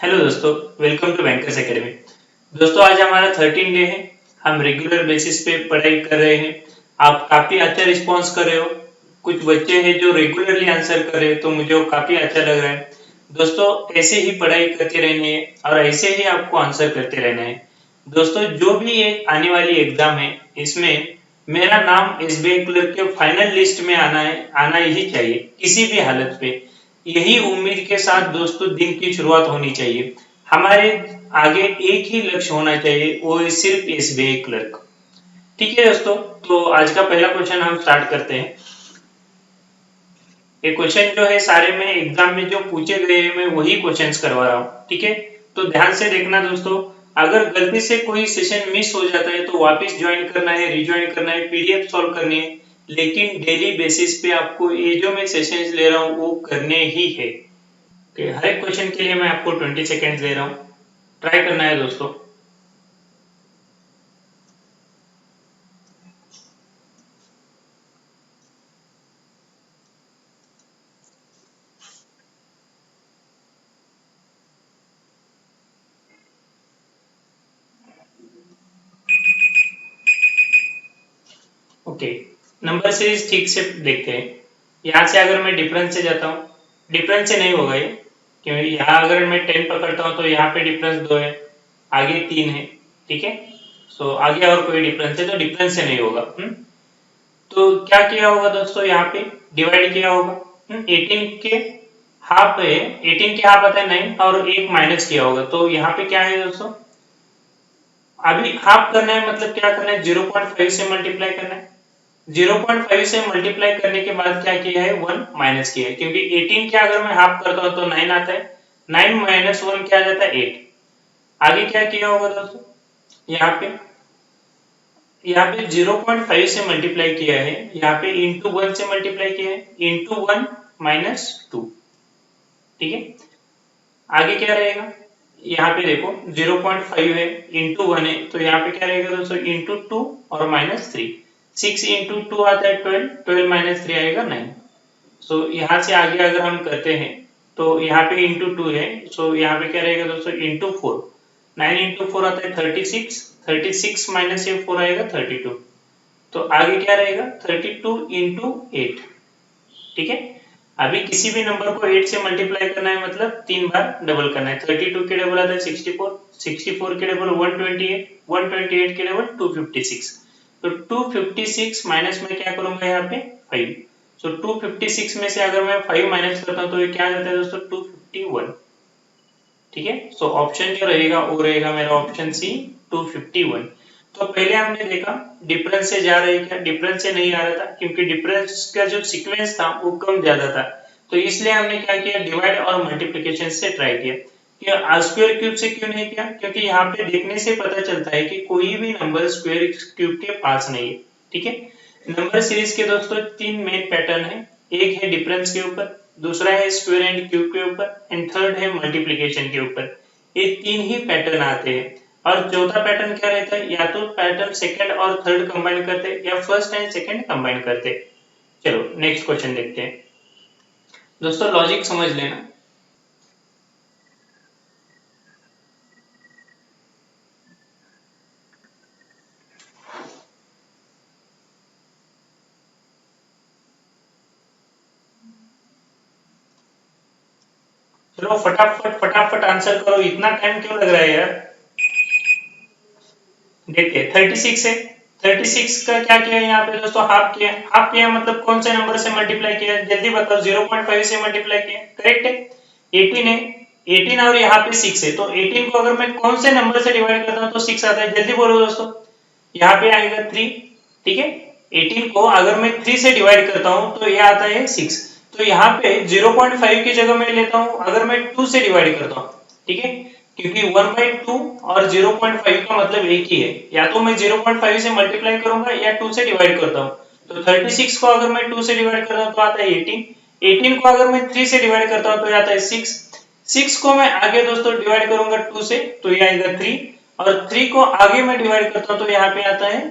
Hello दोस्तों, welcome to bankers academy. दोस्तों आज हमारा 13 डे है। हम रेगुलर बेसिस पे पढ़ाई कर रहे हैं। आप काफी अच्छा रिस्पांस कर रहे हो। कुछ बच्चे हैं जो रेगुलरली आंसर कर रहे हैं, तो मुझे वो काफी अच्छा लग रहा है। दोस्तों ऐसे ही पढ़ाई करते रहनी है और ऐसे ही आपको आंसर करते रहना है। दोस्तों जो भी एक आने वाली एग्जाम है, इसमें मेरा नाम एसबीआई क्लर्क के फाइनल लिस्ट में आना ही चाहिए किसी भी हालत पे। यही उम्मीद के साथ दोस्तों दिन की शुरुआत होनी चाहिए। हमारे आगे एक ही लक्ष्य होना चाहिए, वो है सिर्फ एसबीआई क्लर्क। ठीक है दोस्तों, तो आज का पहला क्वेश्चन हम स्टार्ट करते हैं। ये क्वेश्चन जो है सारे में एग्जाम में जो पूछे गए हैं, मैं वही क्वेश्चंस करवा रहा हूँ। ठीक है, तो ध्यान से देखना दोस्तों। अगर गलती से कोई सेशन मिस हो जाता है तो वापस ज्वाइन करना है, रिज्वाइन करना है, पीडीएफ सॉल्व करनी है। लेकिन डेली बेसिस पे आपको ये जो मैं सेशंस ले रहा हूँ वो करने ही है। हर एक क्वेश्चन के लिए मैं आपको 20 सेकेंड्स दे रहा हूँ, ट्राई करना है दोस्तों। ओके, नंबर सीरीज ठीक से देखते हैं। यहाँ से अगर मैं डिफरेंस से जाता हूँ, डिफरेंस से नहीं होगा ये, क्योंकि यहाँ अगर मैं 10 पकड़ता हूँ तो यहाँ पे डिफरेंस 2 है, आगे 3 है। ठीक है, सो आगे और कोई डिफरेंस है तो डिफरेंस से नहीं होगा। तो क्या किया होगा दोस्तों, यहाँ पे डिवाइड किया होगा। 18 के हाफ है, 18 के हाफ आता है 9 और एक माइनस किया होगा। तो यहाँ पे क्या है दोस्तों, अभी हाफ करना है, मतलब क्या करना है, 0.5 से मल्टीप्लाई करना है। 0.5 से मल्टीप्लाई करने के बाद क्या किया है, 1 माइनस किया है, क्योंकि 18 क्या अगर मैं हाफ करता हूं तो 9 आता है। 9 माइनस 1 क्या आ जाता है, 8। आगे क्या किया होगा दोस्तों, यहाँ पे 0.5 से मल्टीप्लाई किया है, यहाँ पे इंटू 1 से मल्टीप्लाई किया है, इंटू 1 माइनस 2। ठीक है, आगे क्या रहेगा, यहाँ पे देखो 0.5 है, इंटू 1 है, तो यहाँ पे क्या रहेगा दोस्तों, इंटू 2 और माइनस 3। 6 इंटू 2 आता है 12, 12 माइनस 3 आएगा 9। सो यहाँ से आगे अगर हम करते हैं तो यहाँ पे इंटू 2 है, सो यहाँ पे क्या रहेगा दोस्तों, इंटू 4। 9 इंटू 4 आता है 36, 36 माइनस ये 4 आएगा 32। तो आगे क्या रहेगा, 32 इंटू 8। ठीक है, अभी किसी भी नंबर को 8 से मल्टीप्लाई करना है, मतलब 3 बार डबल करना है। 32 के डबल आता है 64, 64 के डबल 128, 128 के डबल 256। तो 256 माइनस में क्या करूंगा, यहाँ पे 5। सो 256 में से अगर मैं 5 माइनस करता हूँ तो ये क्या आ जाता है दोस्तों, 251। ठीक है, सो ऑप्शन जो रहेगा वो रहेगा मेरा ऑप्शन सी, 251। तो पहले हमने देखा डिफरेंस से जा रहे, क्या डिफरेंस से नहीं आ रहा था, क्योंकि डिफरेंस का जो सीक्वेंस था वो कम ज्यादा था। तो इसलिए हमने क्या किया, डिवाइड और मल्टीप्लिकेशन से ट्राई किया। कि स्क्वायर क्यूब से क्यों नहीं किया, क्योंकि यहाँ पे देखने से पता चलता है कि कोई भी नंबर स्क्वायर क्यूब के पास नहीं है। ठीक है, नंबर सीरीज के दोस्तों 3 मेन पैटर्न है। एक है डिफरेंस के ऊपर, दूसरा है स्क्वायर एंड क्यूब के ऊपर, एंड थर्ड है मल्टीप्लिकेशन के ऊपर। ये 3 ही पैटर्न आते हैं। और चौथा पैटर्न क्या रहता है, या तो पैटर्न सेकंड और थर्ड कंबाइन करते हैं, या फर्स्ट एंड सेकंड कंबाइन करते हैं। चलो नेक्स्ट क्वेश्चन देखते हैं। दोस्तों लॉजिक समझ लेना। चलो फटाफट फटाफट आंसर करो, इतना टाइम क्यों लग रहा है यार। देखिए 36 है, 36 का क्या किया है यहाँ पे दोस्तों, हाफ किया। हाफ किया मतलब कौन से नंबर से मल्टीप्लाई किया, जल्दी बताओ। 0.5 से मल्टीप्लाई किया, करेक्ट है। 18 है, 18 और यहाँ पे 6 है, तो 18 को अगर मैं कौन से नंबर से डिवाइड करता हूँ तो 6 आता है। जल्दी बोलो दोस्तों, यहाँ पे आएगा 3। ठीक है, 18 को अगर मैं 3 से डिवाइड करता हूँ तो ये आता है 6। तो यहाँ पे 0.5 की जगह मैं लेता हूँ, अगर मैं 2 से डिवाइड करता हूँ। ठीक है, क्योंकि 1/2 और 0.5 का मतलब एक ही है, या तो मैं 0.5 से मल्टीप्लाई करूंगा या 2 से डिवाइड करता हूँ। तो 36 को अगर मैं 2 से डिवाइड करता हूँ तो आता है 18। 18 को अगर मैं 3 से डिवाइड करता हूँ तो आता है 6। 6 को मैं आगे दोस्तों डिवाइड करूंगा 2 से तो ये आएगा 3। और 3 को आगे मैं डिवाइड करता हूँ तो यहाँ पे आता है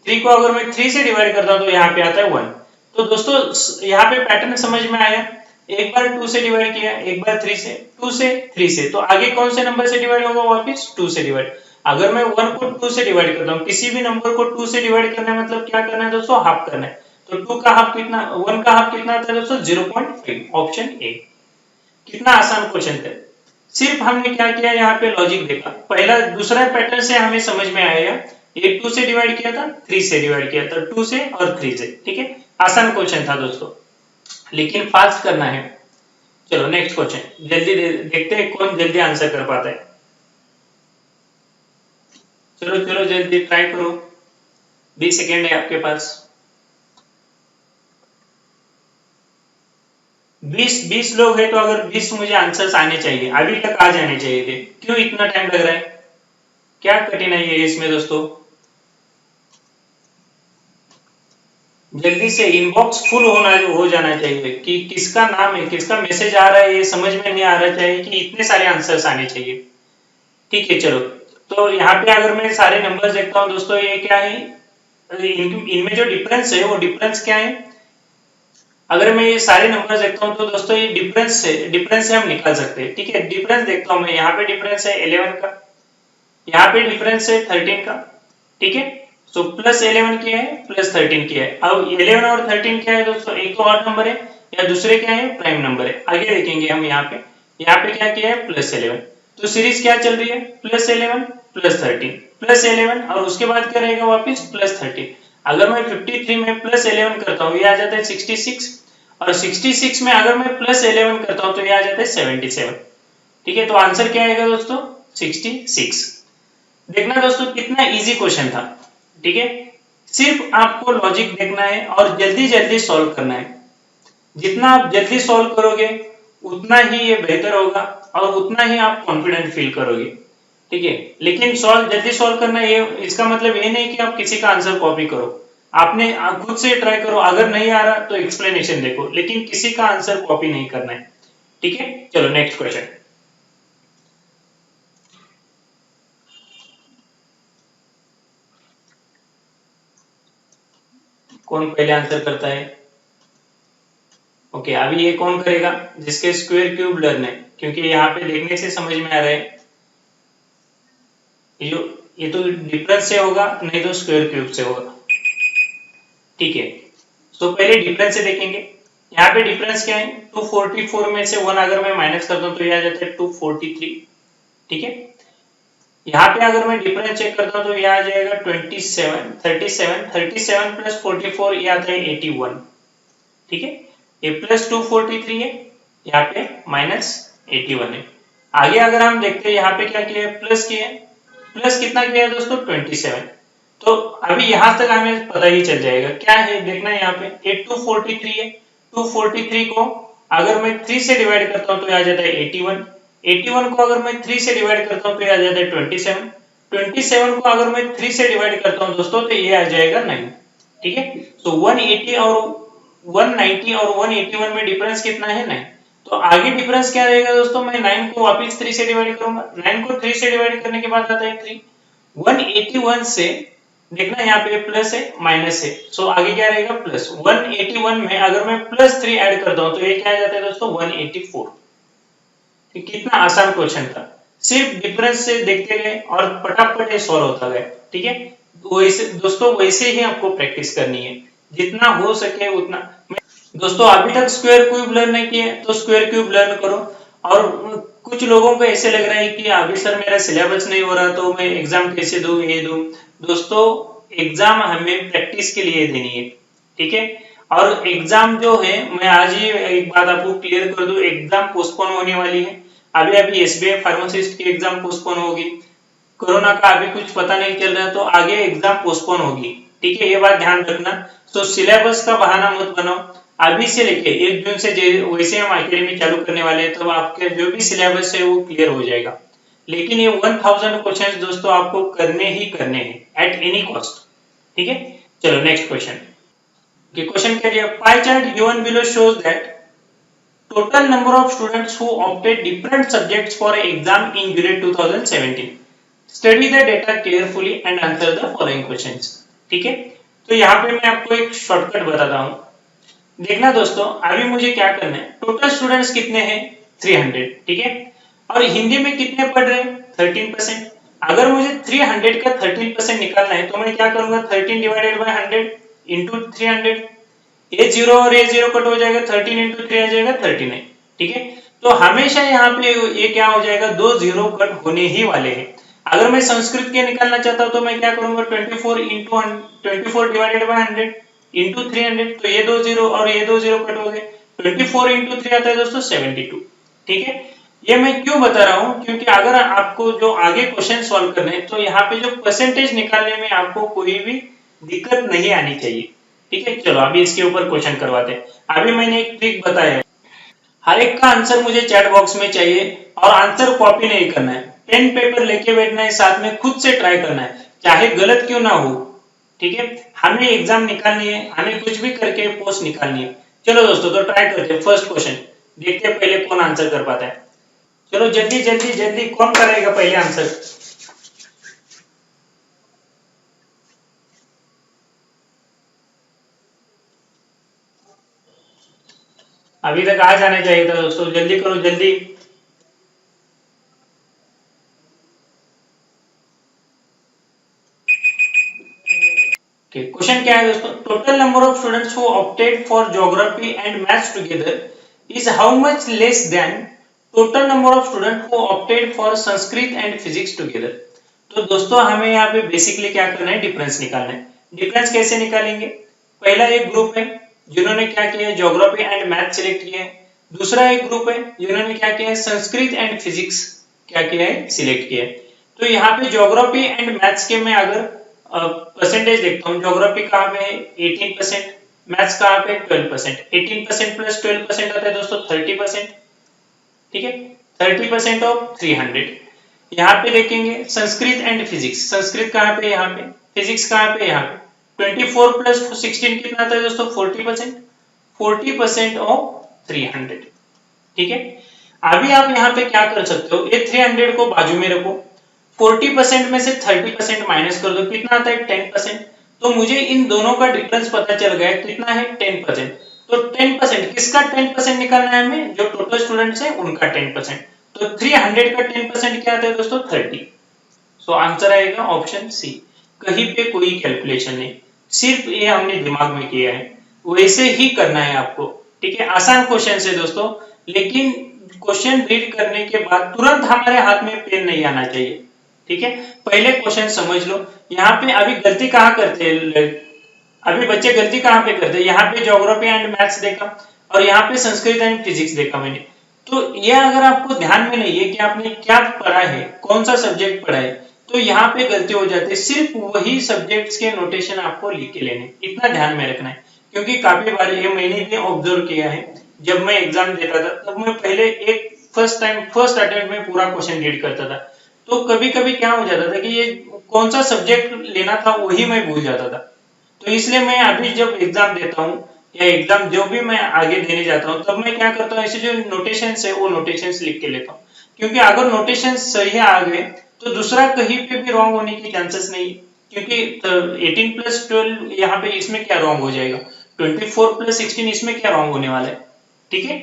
3 को अगर मैं 3 से डिवाइड करता हूँ तो यहाँ पे आता है 1। तो दोस्तों यहाँ पे पैटर्न समझ में आया। एक बार 2 से डिवाइड किया, एक बार 3 से, 2 से 3 से, तो आगे कौन से नंबर से डिवाइड होगा? वापस 2 से डिवाइड। अगर मैं 1 को 2 से डिवाइड करता हूँ, किसी भी नंबर को 2 से डिवाइड करना है मतलब क्या करना है दोस्तों? हाफ करना है। तो 2 का हाफ कितना, 1 का हाफ कितना आता है दोस्तों? 0.5, ऑप्शन ए। कितना आसान क्वेश्चन था। सिर्फ हमने क्या किया, यहाँ पे लॉजिक देखा। पहला दूसरा पैटर्न से हमें समझ में आएगा, ये 2 से डिवाइड किया था, 3 से डिवाइड किया था, 2 से और 3 से, ठीक है। आसान क्वेश्चन था दोस्तों, लेकिन फास्ट करना है। चलो नेक्स्ट क्वेश्चन जल्दी देखते हैं कौन जल्दी आंसर कर पाता है। चलो चलो जल्दी ट्राई करो, 20 सेकेंड है आपके पास। 20 लोग हैं तो अगर 20 मुझे आंसर्स आने चाहिए, अभी तक आ जाने चाहिए थे, क्यों इतना टाइम लग रहा है? क्या कठिनाई है इसमें दोस्तों? जल्दी से इनबॉक्स फुल हो जाना चाहिए कि किसका नाम है, किसका मैसेज आ रहा है, ये समझ में नहीं आ रहा चाहिए कि इतने सारे आंसर्स आने चाहिए। ठीक है चलो, तो यहाँ पे अगर मैं सारे नंबर्स देखता हूँ दोस्तों, ये क्या है, इनमें जो डिफरेंस है वो डिफरेंस क्या है? अगर मैं ये सारे नंबर्स देखता हूँ तो दोस्तों ये डिफरेंस से हम निकाल सकते हैं। ठीक है, डिफरेंस देखता हूँ मैं, यहाँ पे डिफरेंस है 11 का, यहाँ पे डिफरेंस है 13 का। ठीक है, सो प्लस 11 क्या है, प्लस 13 क्या है। अब 11 और 13 क्या है दोस्तों? एक तो ऑड नंबर है या दूसरे क्या है, प्राइम नंबर है। आगे देखेंगे हम, यहाँ पे क्या किया है, प्लस 11। तो सीरीज क्या चल रही है, प्लस 11 प्लस 13 प्लस 11, और उसके बाद क्या रहेगा वापिस प्लस 13। अगर मैं 53 में प्लस 11 करता हूँ, ये आ जाता है 66, और 66 में अगर मैं प्लस 11 करता हूँ तो ये आ जाता है 77। ठीक है, तो आंसर क्या आएगा दोस्तों? 66। देखना दोस्तों कितना इजी क्वेश्चन था। ठीक है, सिर्फ आपको लॉजिक देखना है और जल्दी जल्दी सॉल्व करना है। जितना आप जल्दी सॉल्व करोगे उतना ही ये बेहतर होगा और उतना ही आप कॉन्फिडेंट फील करोगे। ठीक है, लेकिन जल्दी सॉल्व करना, ये इसका मतलब ये नहीं कि आप किसी का आंसर कॉपी करो। आपने खुद से ट्राई करो, अगर नहीं आ रहा तो एक्सप्लेनेशन देखो, लेकिन किसी का आंसर कॉपी नहीं करना है। ठीक है, चलो नेक्स्ट क्वेश्चन। कौन पहले आंसर करता है? ओके, अभी ये कौन करेगा जिसके स्क्वायर क्यूब लर्न है, क्योंकि यहाँ पे देखने से समझ में आ रहा है ये तो डिफरेंस से होगा, नहीं तो स्क्वायर क्यूब से होगा। ठीक है, तो पहले डिफरेंस से देखेंगे। यहाँ पे डिफरेंस क्या है, 244 में से 1 अगर मैं माइनस करता हूँ तो ये आ जाता है 243। ठीक है, यहाँ पे अगर मैं डिफरेंस चेक करता हूँ तो ये आ जाएगा 37 प्लस 44 ये आता है 81। ठीक है, ये प्लस 243 है, यहाँ पे माइनस 81 है। आगे अगर हम देखते हैं यहाँ पे क्या किया है, प्लस किया है। प्लस कितना किया है दोस्तों? 27। तो अभी यहां तक हमें पता ही चल जाएगा क्या है, देखना है यहाँ पे, ये 243 है। 243 को अगर मैं 3 से डिवाइड करता हूँ तो आ जाता है 81। 81 को अगर मैं 3 से डिवाइड करता हूँ तो आ जाता है 27। 27 को अगर मैं 3 से डिवाइड करता हूँ दोस्तों तो ये आ जाएगा 9। ठीक है, तो 180 और 190 और 181 में डिफरेंस कितना है? 9। तो आगे डिफरेंस क्या रहेगा दोस्तों? मैं 9 को वापस 3 से डिवाइड करूंगा, 9 को 3 से डिवाइड करने के बाद आता है 3। 181 से देखना यहाँ पे प्लस है माइनस है, सो आगे क्या रहेगा? प्लस। 181 में अगर मैं प्लस 3 ऐड करता हूँ तो ये क्या आ जाता है दोस्तों? 184। कितना आसान क्वेश्चन था, सिर्फ डिफरेंस से देखते गए और फटाफट सॉल्व होता गया। ठीक है, वैसे दोस्तों वैसे ही आपको प्रैक्टिस करनी है, जितना हो सके उतना। दोस्तों अभी तक स्क्वायर क्यूब लर्न नहीं किए तो स्क्वायर क्यूब लर्न करो। और कुछ लोगों को ऐसे लग रहा है कि अभी सर मेरा सिलेबस नहीं हो रहा तो मैं एग्जाम कैसे दूं, ये दूं। दोस्तों एग्जाम हमें प्रैक्टिस के लिए देनी है। ठीक है, और एग्जाम जो है, मैं आज ही एक बात आपको क्लियर कर दूं, एग्जाम पोस्टपोन होने वाली है। अभी अभी एसबीआई फार्मासिस्ट की एग्जाम पोस्टपोन होगी, कोरोना का अभी कुछ पता नहीं चल रहा है तो आगे एग्जाम पोस्टपोन होगी। ठीक है, ये बात ध्यान रखना। तो सिलेबस का बहाना मत बनाओ, अभी से लेके 1 जून से वैसे हम एकेडमी चालू करने वाले हैं, तो आपके जो भी सिलेबस है वो क्लियर हो जाएगा। लेकिन ये 1000 क्वेश्चंस दोस्तों आपको करने ही करने हैं एट एनी कॉस्ट। ठीक है, चलो नेक्स्ट क्वेश्चन। क्वेश्चन क्या दिया, pie chart given below shows that total number of students who opted different subjects for exam in July 2017. Study the data carefully and answer the following questions. ठीक है, तो यहाँ पे मैं आपको एक शॉर्टकट बताता हूँ। देखना दोस्तों, अभी मुझे क्या करना है, टोटल स्टूडेंट्स कितने हैं 300, ठीक है, और हिंदी में कितने पढ़ रहे हैं 13%। अगर मुझे 300 का 13% निकालना है तो मैं क्या करूंगा, 13 डिवाइडेड बाय 100 इंटू 300, ये जीरो और ये जीरो कट हो जाएगा, 13 इंटू 3 आ जाएगा 39, ठीक है। तो हमेशा यहाँ पे ये क्या हो जाएगा, दो जीरो कट होने ही वाले हैं। अगर मैं संस्कृत के निकालना चाहता हूँ तो मैं क्या करूंगा, 24 डिवाइडेड बाय 100 इंटू 300, तो ये दो जीरो और ये दो जीरो कट हो गए, 24 इंटू 3 आता है दोस्तों 72, ठीक है। ये मैं क्यों बता रहा हूँ, क्योंकि अगर आपको जो आगे क्वेश्चन सॉल्व करने हैं तो यहाँ पे जो परसेंटेज निकालने में आपको कोई भी दिक्कत नहीं आनी चाहिए, ठीक है। चलो अभी इसके ऊपर क्वेश्चन करवाते हैं। अभी मैंने एक ट्रिक बताया है, हर एक का आंसर मुझे चैट बॉक्स में चाहिए, और आंसर कॉपी नहीं करना है, पेन पेपर लेके बैठना है, साथ में खुद से ट्राई करना है, चाहे गलत क्यों ना हो, ठीक है। हमें एग्जाम निकालनी है, हमें कुछ भी करके पोस्ट निकालनी है। चलो दोस्तों, तो ट्राई करते हैं फर्स्ट क्वेश्चन, देखते हैं पहले कौन आंसर कर पाता है। चलो जल्दी जल्दी जल्दी, कौन करेगा पहले आंसर। अभी तक आ जाना चाहिए था दोस्तों, जल्दी करो जल्दी। क्वेश्चन क्या है दोस्तों, total number of students who opted for geography and maths together is how much less than total number of student who opted for Sanskrit and physics together. तो दोस्तों हमें यहाँ पे बेसिकली क्या करना है, डिफरेंस निकालना है। डिफरेंस कैसे निकालेंगे, पहला एक ग्रुप है जिन्होंने क्या किया है, ज्योग्राफी एंड मैथ सिलेक्ट किया है। दूसरा एक ग्रुप है जिन्होंने क्या किया है, संस्कृत एंड फिजिक्स क्या किया है, सिलेक्ट किया है। तो यहाँ पे ज्योग्राफी एंड मैथ्स के मैं अगर परसेंटेज देखता हूँ, ज्योग्राफी कहाँ पे है 18%, मैथ्स कहाँ पे 12%, 18% प्लस 12% आता है दोस्तों 30%, ठीक है, 30% ऑफ 300। यहाँ पे देखेंगे संस्कृत एंड फिजिक्स, संस्कृत कहाँ पे, यहाँ पे, फिजिक्स कहाँ पे, यहाँ पे, 24 प्लस 16 कितना आता है दोस्तों 40%, 40% ऑफ 300, ठीक है। अभी आप यहाँ पे क्या कर सकते हो, ये 300 को बाजू में रखो, 40% में से 30% माइनस कर दो, कितना आता है 10%। तो मुझे इन दोनों का डिफरेंस पता चल गया, कितना है 10%। तो 10% किसका 10% निकालना है हमें, जो टोटल स्टूडेंट्स है उनका 10%। तो 300 का 10% क्या आता है दोस्तों 30। सो आंसर आएगा ऑप्शन सी। कहीं पे कोई कैलकुलेशन नहीं, सिर्फ ये हमने दिमाग में किया है, वैसे ही करना है आपको, ठीक है। आसान क्वेश्चन है दोस्तों, लेकिन क्वेश्चन रीड करने के बाद तुरंत हमारे हाथ में पेन नहीं आना चाहिए, ठीक है। पहले क्वेश्चन समझ लो। यहाँ पे अभी गलती कहाँ करते हैं, अभी बच्चे गलती कहाँ पे करते हैं, यहाँ पे ज्योग्राफी एंड मैथ्स देखा और यहाँ पे संस्कृत एंड फिजिक्स देखा मैंने। तो ये अगर आपको ध्यान में नहीं है कि आपने क्या पढ़ा है, कौन सा सब्जेक्ट पढ़ा है, तो यहाँ पे गलती हो जाती है। सिर्फ वही सब्जेक्ट्स के नोटेशन आपको लिख के लेने, इतना ध्यान में रखना है। क्योंकि काफी बार ये मैंने भी ऑब्जर्व किया है, जब मैं एग्जाम देता था तब मैं पहले एक फर्स्ट अटेम्प्ट में पूरा क्वेश्चन रीड करता था। तो कभी कभी क्या हो जाता था कि ये कौन सा सब्जेक्ट लेना था वही मैं भूल जाता था। तो इसलिए मैं अभी जब एग्जाम देता हूँ या एग्जाम जो भी मैं आगे देने जाता हूँ, तब मैं क्या करता हूँ, ऐसे जो नोटेशंस है वो नोटेशंस लिख के लेता हूँ। क्योंकि अगर नोटेशंस सही आ गए तो दूसरा कहीं पे भी रॉन्ग होने की चांसेस नहीं है। क्योंकि 18 प्लस 12 यहाँ पे इसमें क्या रॉन्ग हो जाएगा, 24 प्लस 16 इसमें क्या रॉन्ग होने वाला है, ठीक है।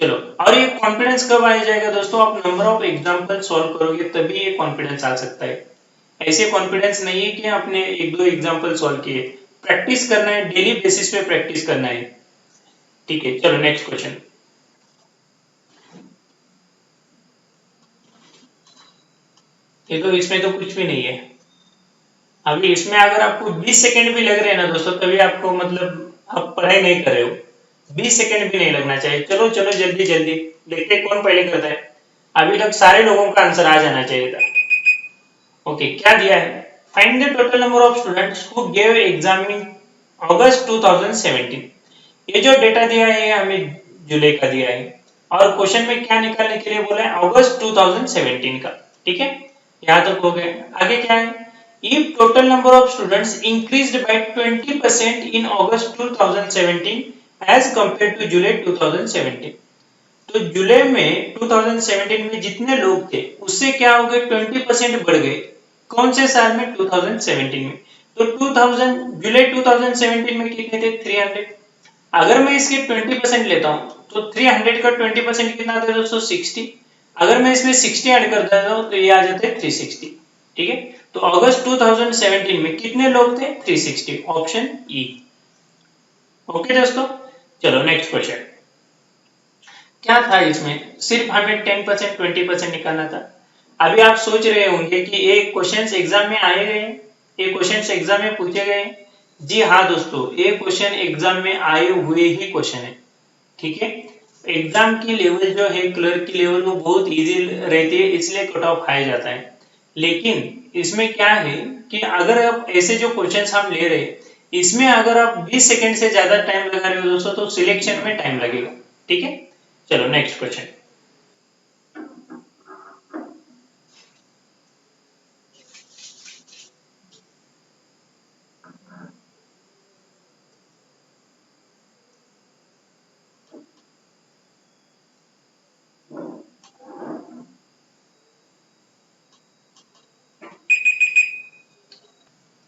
चलो, और ये कॉन्फिडेंस कब आ जाएगा दोस्तों, आप नंबर ऑफ एग्जाम्पल सॉल्व करोगे तभी ये कॉन्फिडेंस आ सकता है। ऐसे कॉन्फिडेंस नहीं है कि आपने एक दो एग्जाम्पल सॉल्व किए, प्रैक्टिस करना है, डेली बेसिस पे प्रैक्टिस करना है, ठीक है। चलो नेक्स्ट क्वेश्चन। ये तो इसमें तो कुछ भी नहीं है। अभी इसमें अगर आपको 20 सेकंड भी लग रहे हैं ना दोस्तों, तभी आपको मतलब आप पढ़ाई नहीं कर रहे हो, 20 सेकंड भी नहीं लगना चाहिए। चलो चलो जल्दी जल्दी देखते हैं कौन पहले करता है। अभी तक सारे लोगों का आंसर आ जाना चाहिए था। ओके, क्या दिया है, find the total number of students who gave exam in August 2017। ये जो डेटा दिया है हमें जुलाई का दिया है, और क्वेश्चन में क्या निकालने के लिए बोला है, अगस्त 2017 का, ठीक है। यहां तक हो गया। आगे क्या है, if total number of students increased by 20% in August 2017 as compared to July 2017। तो जुलाई में 2017 में जितने लोग थे उससे क्या हो गए, 20% बढ़ गए। कौन से साल में, 2017 में। तो 2000 जुलाई 2017 में कितने थे, 300। अगर मैं इसके 20% लेता हूं तो 300 का 20% कितना आता है दोस्तों 60। अगर मैं इसमें 60 ऐड कर देता हूं तो ये आ जाते हैं 360। ठीक है, तो अगस्त 2017 में कितने लोग थे 360, ऑप्शन ई। ओके दोस्तों, चलो नेक्स्ट क्वेश्चन। क्या था इसमें, सिर्फ हमें 10% 20% निकालना था। अभी आप सोच रहे होंगे कि ये क्वेश्चंस एग्जाम में आए गए, ये क्वेश्चंस एग्जाम में पूछे गए। जी हाँ दोस्तों, ये क्वेश्चन एग्जाम में आए हुए ही क्वेश्चन है। ठीक है, एग्जाम की लेवल जो है, क्लर्क की लेवल, वो बहुत इजी रहती है, इसलिए कट ऑफ हाई जाता है। लेकिन इसमें क्या है कि अगर आप ऐसे जो क्वेश्चंस हम ले रहे हैं, इसमें अगर आप 20 सेकंड से ज्यादा टाइम लगा रहे हो दोस्तों, तो सिलेक्शन में टाइम लगेगा। ठीक है, चलो नेक्स्ट क्वेश्चन।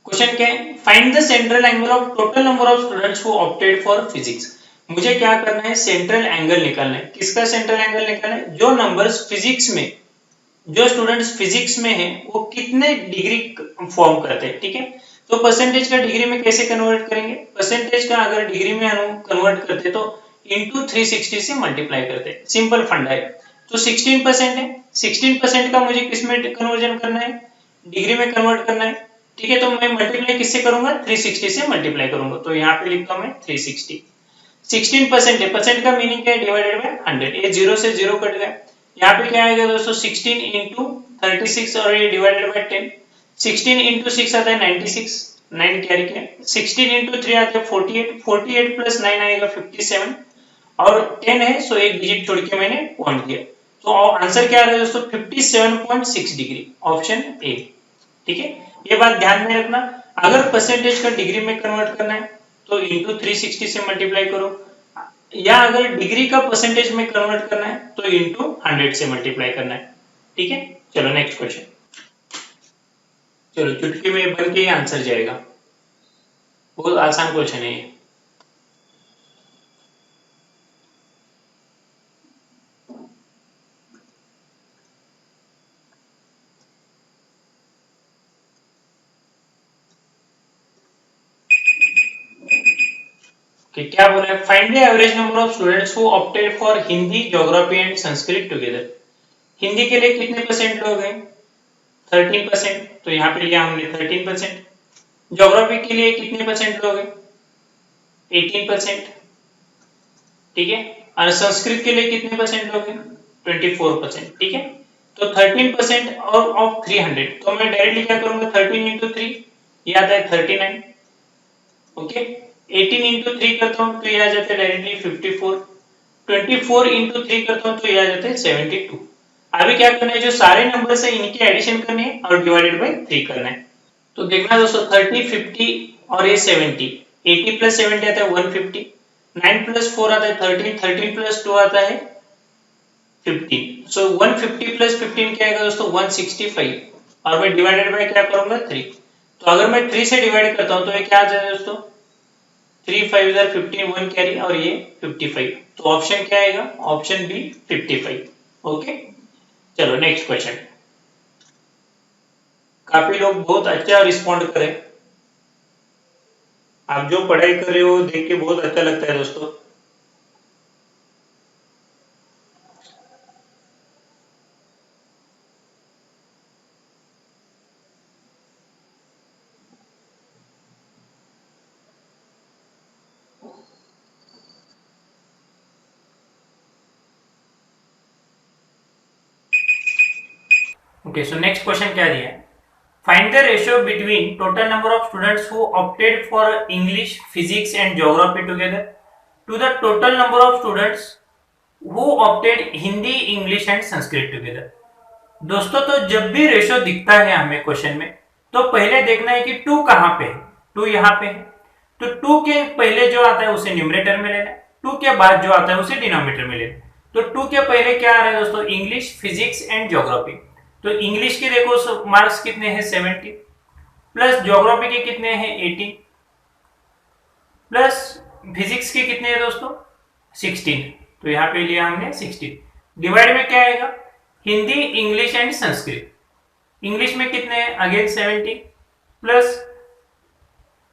क्वेश्चन क्या है, find the central angle of total number of students who opted for physics. मुझे क्या करना है, सेंट्रल एंगल निकालना है। किसका सेंट्रल एंगल निकालना है, जो नंबर्स फिजिक्स में, जो स्टूडेंट्स फिजिक्स में हैं वो कितने डिग्री फॉर्म करते हैं। ठीक है, तो परसेंटेज का डिग्री में कैसे कन्वर्ट करेंगे, परसेंटेज का अगर डिग्री में कन्वर्ट करते तो इंटू 360 से मल्टीप्लाई करते, सिंपल फंडा है। तो 16% है, 16% का मुझे किस में कन्वर्जन करना है, डिग्री में कन्वर्ट करना है। ठीक है, तो मैं मल्टीप्लाई किससे करूंगा, 360 से मल्टीप्लाई करूंगा, तो यहाँ पे लिखता हूं मैं 360। 16% है, परसेंट का मीनिंग क्या है, डिवाइडेड बाय 100, ये जीरो से जीरो कट गया। यहाँ पे क्या आएगा दोस्तों, 16 इंटू 36 और ये डिवाइडेड बाय 10। 16 इंटू 6 आता है 96, 9 कैरी किया। 16 इंटू 3 आता है 48, 48 प्लस 9 आएगा 57, और 10 है सो एक डिजिट छोड़ के मैंने पॉइंट किया। तो आंसर क्या आ रहा है दोस्तों, 57.6 डिग्री, ऑप्शन ए। ठीक है, ये बात ध्यान में रखना, अगर परसेंटेज का डिग्री में कन्वर्ट करना है तो इंटू 360 से मल्टीप्लाई करो, या अगर डिग्री का परसेंटेज में कन्वर्ट करना है तो इंटू 100 से मल्टीप्लाई करना है। ठीक है, चलो नेक्स्ट क्वेश्चन। चलो चुटकी में बन के ही आंसर जाएगा, बहुत आसान क्वेश्चन है ये। क्या बोला है, find the average number of students who opted for Hindi, geography and Sanskrit together. Hindi के लिए कितने परसेंट लोग हैं, 13%, तो यहाँ पे लिया हमने 13%। ज्योग्राफी के लिए कितने परसेंट लोग हैं, 18%। ठीक है, और संस्कृत के लिए कितने परसेंट लोग हैं, 24%। ठीक है, तो 13% और ऑफ 300, तो मैं डायरेक्टली क्या करूंगा, 13 इंटू 3, ये आता है 39। ओके, 18 इंटू 3 करता हूँ तो ये आ जाता है डायरेक्टली 54। 24 इंटू 3 करता हूँ तो ये आ जाता है 72। अभी क्या करना है, जो सारे नंबर है इनके एडिशन करने हैं और डिवाइडेड बाय 3 करना है। तो देखना दोस्तों, 30, 50 और ये 70, 80 प्लस 70 आता है 150, 9 प्लस 4 आता है 13, 13 प्लस 2 आता है 15। सो 150 प्लस 15 क्या आएगा दोस्तों, 165, और मैं डिवाइडेड बाय क्या करूंगा 3। तो अगर मैं 3 से डिवाइड करता हूं तो ये क्या आ जाएगा दोस्तों, 3 5 इधर 15, 1 कैरी, और ये 55। तो ऑप्शन क्या आएगा, ऑप्शन बी 55। ओके, चलो नेक्स्ट क्वेश्चन। काफी लोग बहुत अच्छा रिस्पॉन्ड करें, आप जो पढ़ाई कर रहे हो देख के बहुत अच्छा लगता है दोस्तों। ओके, सो नेक्स्ट क्वेश्चन क्या दिया है, find the ratio between total number of students who opted for English, physics and geography together to the total number of students who opted Hindi, English and Sanskrit together. दोस्तों, तो जब भी ratio दिखता है हमें क्वेश्चन में, तो पहले देखना है कि 2 कहां पे है, 2 यहां पे है, तो 2 के पहले जो आता है उसे न्यूमरेटर में लेना है, 2 के बाद जो आता है उसे डिनोमिनेटर में लेना है। तो 2 के पहले क्या आ रहा है दोस्तों, इंग्लिश, फिजिक्स एंड ज्योग्राफी। तो इंग्लिश के देखो मार्क्स कितने हैं 70, प्लस ज्योग्राफी के कितने हैं 80, प्लस फिजिक्स के कितने हैं दोस्तों 16, तो यहाँ पे लिया हमने 16। डिवाइड में क्या आएगा Hindi English and Sanskrit. English में कितने हैं अगेन 17 प्लस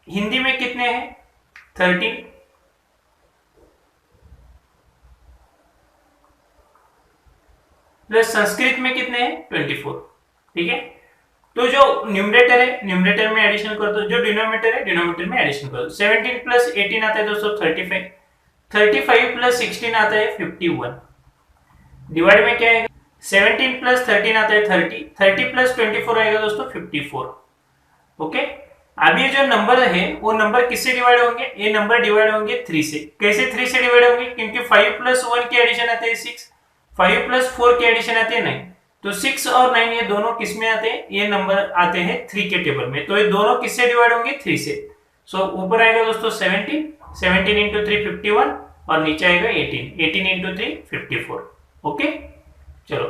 हिंदी में कितने हैं 13 प्लस संस्कृत में कितने हैं 24। ठीक है, तो जो न्यूमरेटर है न्यूमरेटर में एडिशन कर दो, जो डिनोमिनेटर है डिनोमिनेटर में एडिशन कर दो। 17 प्लस 18 आता है दोस्तों 35, 35 प्लस 16 आता है 51। डिवाइड में क्या आएगा 17 प्लस 13 आता है 30, 30 प्लस 24 आएगा दोस्तों 54। ओके, अब ये जो नंबर है वो नंबर किससे डिवाइड होंगे, ये नंबर डिवाइड होंगे 3 से। कैसे 3 से डिवाइड होंगे, क्योंकि 5 प्लस 1 की एडिशन आते हैं 6, 5 प्लस 4 की एडिशन आते हैं 9, तो 6 और 9 ये दोनों किस में आते हैं, ये नंबर आते हैं 3 के टेबल में, तो ये दोनों किससे डिवाइड होंगे 3 से। सो ऊपर आएगा दोस्तों 17, 17 इंटू 3 51 और नीचे आएगा 18, 18 इंटू 3 54। ओके, चलो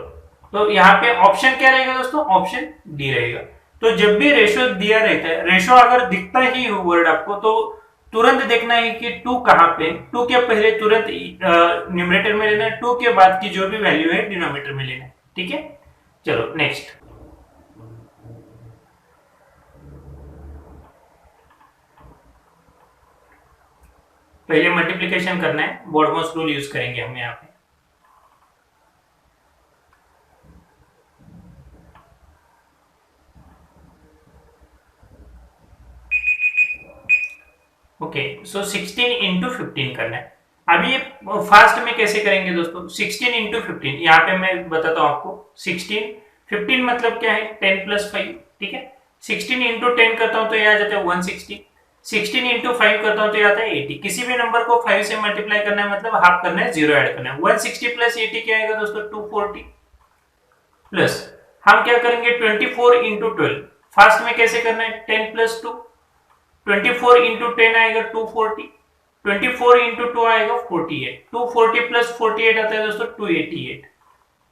तो यहाँ पे ऑप्शन क्या रहेगा दोस्तों, ऑप्शन डी रहेगा। तो जब भी रेशो दिया रहता है, रेशो अगर दिखता ही हो वर्ड आपको, तो तुरंत देखना है कि 2 कहां पे, 2 के पहले तुरंत न्यूमरेटर में लेना है, 2 के बाद की जो भी वैल्यू है डिनोमिनेटर में लेना है। ठीक है, चलो नेक्स्ट। पहले मल्टीप्लिकेशन करना है, बॉडमॉस रूल यूज करेंगे हम यहाँ पे। ओके, सो 16 इंटू 15 करना है। अभी ये फास्ट में कैसे करेंगे दोस्तों, 16 इंटू 15, यहाँ पे मैं बताता हूँ आपको। 16 15 मतलब क्या है 10 प्लस 5। ठीक है, 16 इंटू 10 करता हूँ तो ये आ जाता है 160, 16 इंटू 5 करता हूँ तो ये आता है 80। किसी भी नंबर को 5 से मल्टीप्लाई करना है मतलब हाफ करना है, 0 ऐड करना है। 160 प्लस 80 क्या आएगा दोस्तों 240, प्लस हम क्या करेंगे 24 इंटू 12। फास्ट में कैसे करना है 10 प्लस 2, 24 इंटू 10 आएगा 240, 24 इंटू 2 आएगा 48, 240 प्लस 48 आता है दोस्तों 288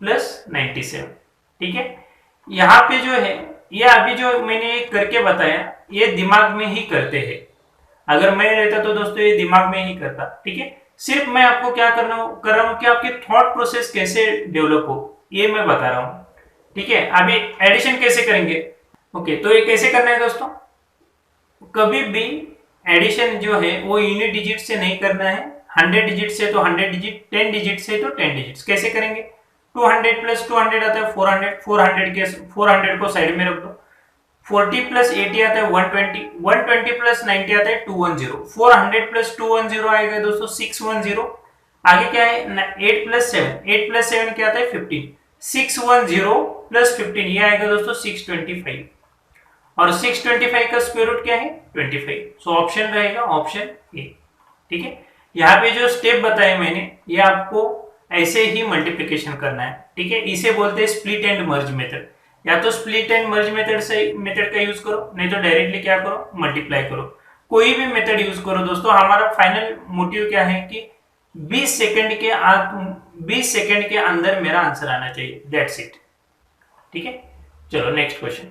प्लस 97। ठीक है, यहाँ पे जो है ये अभी जो मैंने करके बताया ये दिमाग में ही करते हैं। अगर मैं रहता तो दोस्तों ये दिमाग में ही करता। ठीक है, सिर्फ मैं आपको क्या कर रहा हूँ कि आपकी थॉट प्रोसेस कैसे डेवलप हो ये मैं बता रहा हूँ। ठीक है, अभी एडिशन कैसे करेंगे। ओके, तो ये कैसे करना है दोस्तों, कभी भी एडिशन जो है वो यूनिट डिजिट से नहीं करना है, 100 डिजिट से तो 100 डिजिट, 10 डिजिट से तो 10 डिजिट। कैसे करेंगे 200 प्लस 200 आता है 400, 400 को साइड में रख दो। 40 प्लस 80 आता है 120, 120 प्लस 90 आता है 210, 400 प्लस 210 आएगा दोस्तों 610। आगे क्या है 8 प्लस 7, 8 प्लस 7 क्या आता है 15, 610 प्लस 15 ये आएगा दोस्तों 625, और 625 का स्क्वायर रूट क्या है 25। सो ऑप्शन रहेगा ऑप्शन ए। ठीक है, यहाँ पे जो स्टेप बताए मैंने ये आपको ऐसे ही मल्टीप्लिकेशन करना है। ठीक है, इसे बोलते हैं स्प्लिट एंड मर्ज मेथड। या तो स्प्लिट एंड मर्ज मेथड से मेथड का यूज करो, नहीं तो डायरेक्टली क्या करो मल्टीप्लाई करो। कोई भी मेथड यूज करो दोस्तों, हमारा फाइनल मोटिव क्या है कि 20 सेकंड के अंदर मेरा आंसर आना चाहिए, दैट्स इट। ठीक है, चलो नेक्स्ट क्वेश्चन।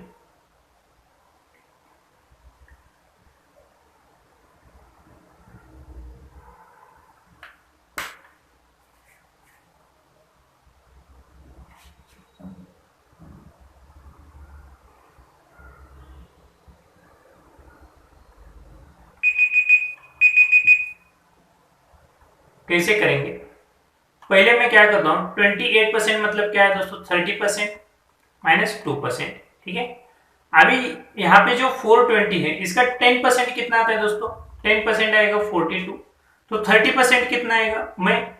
कैसे करेंगे, पहले मैं क्या करता हूं 28% मतलब क्या है दोस्तों 30% माइनस 2%। ठीक है, अभी यहाँ पे जो 420 है इसका 10% कितना आता है दोस्तों 10% आएगा 42, तो 30% कितना आएगा, मैं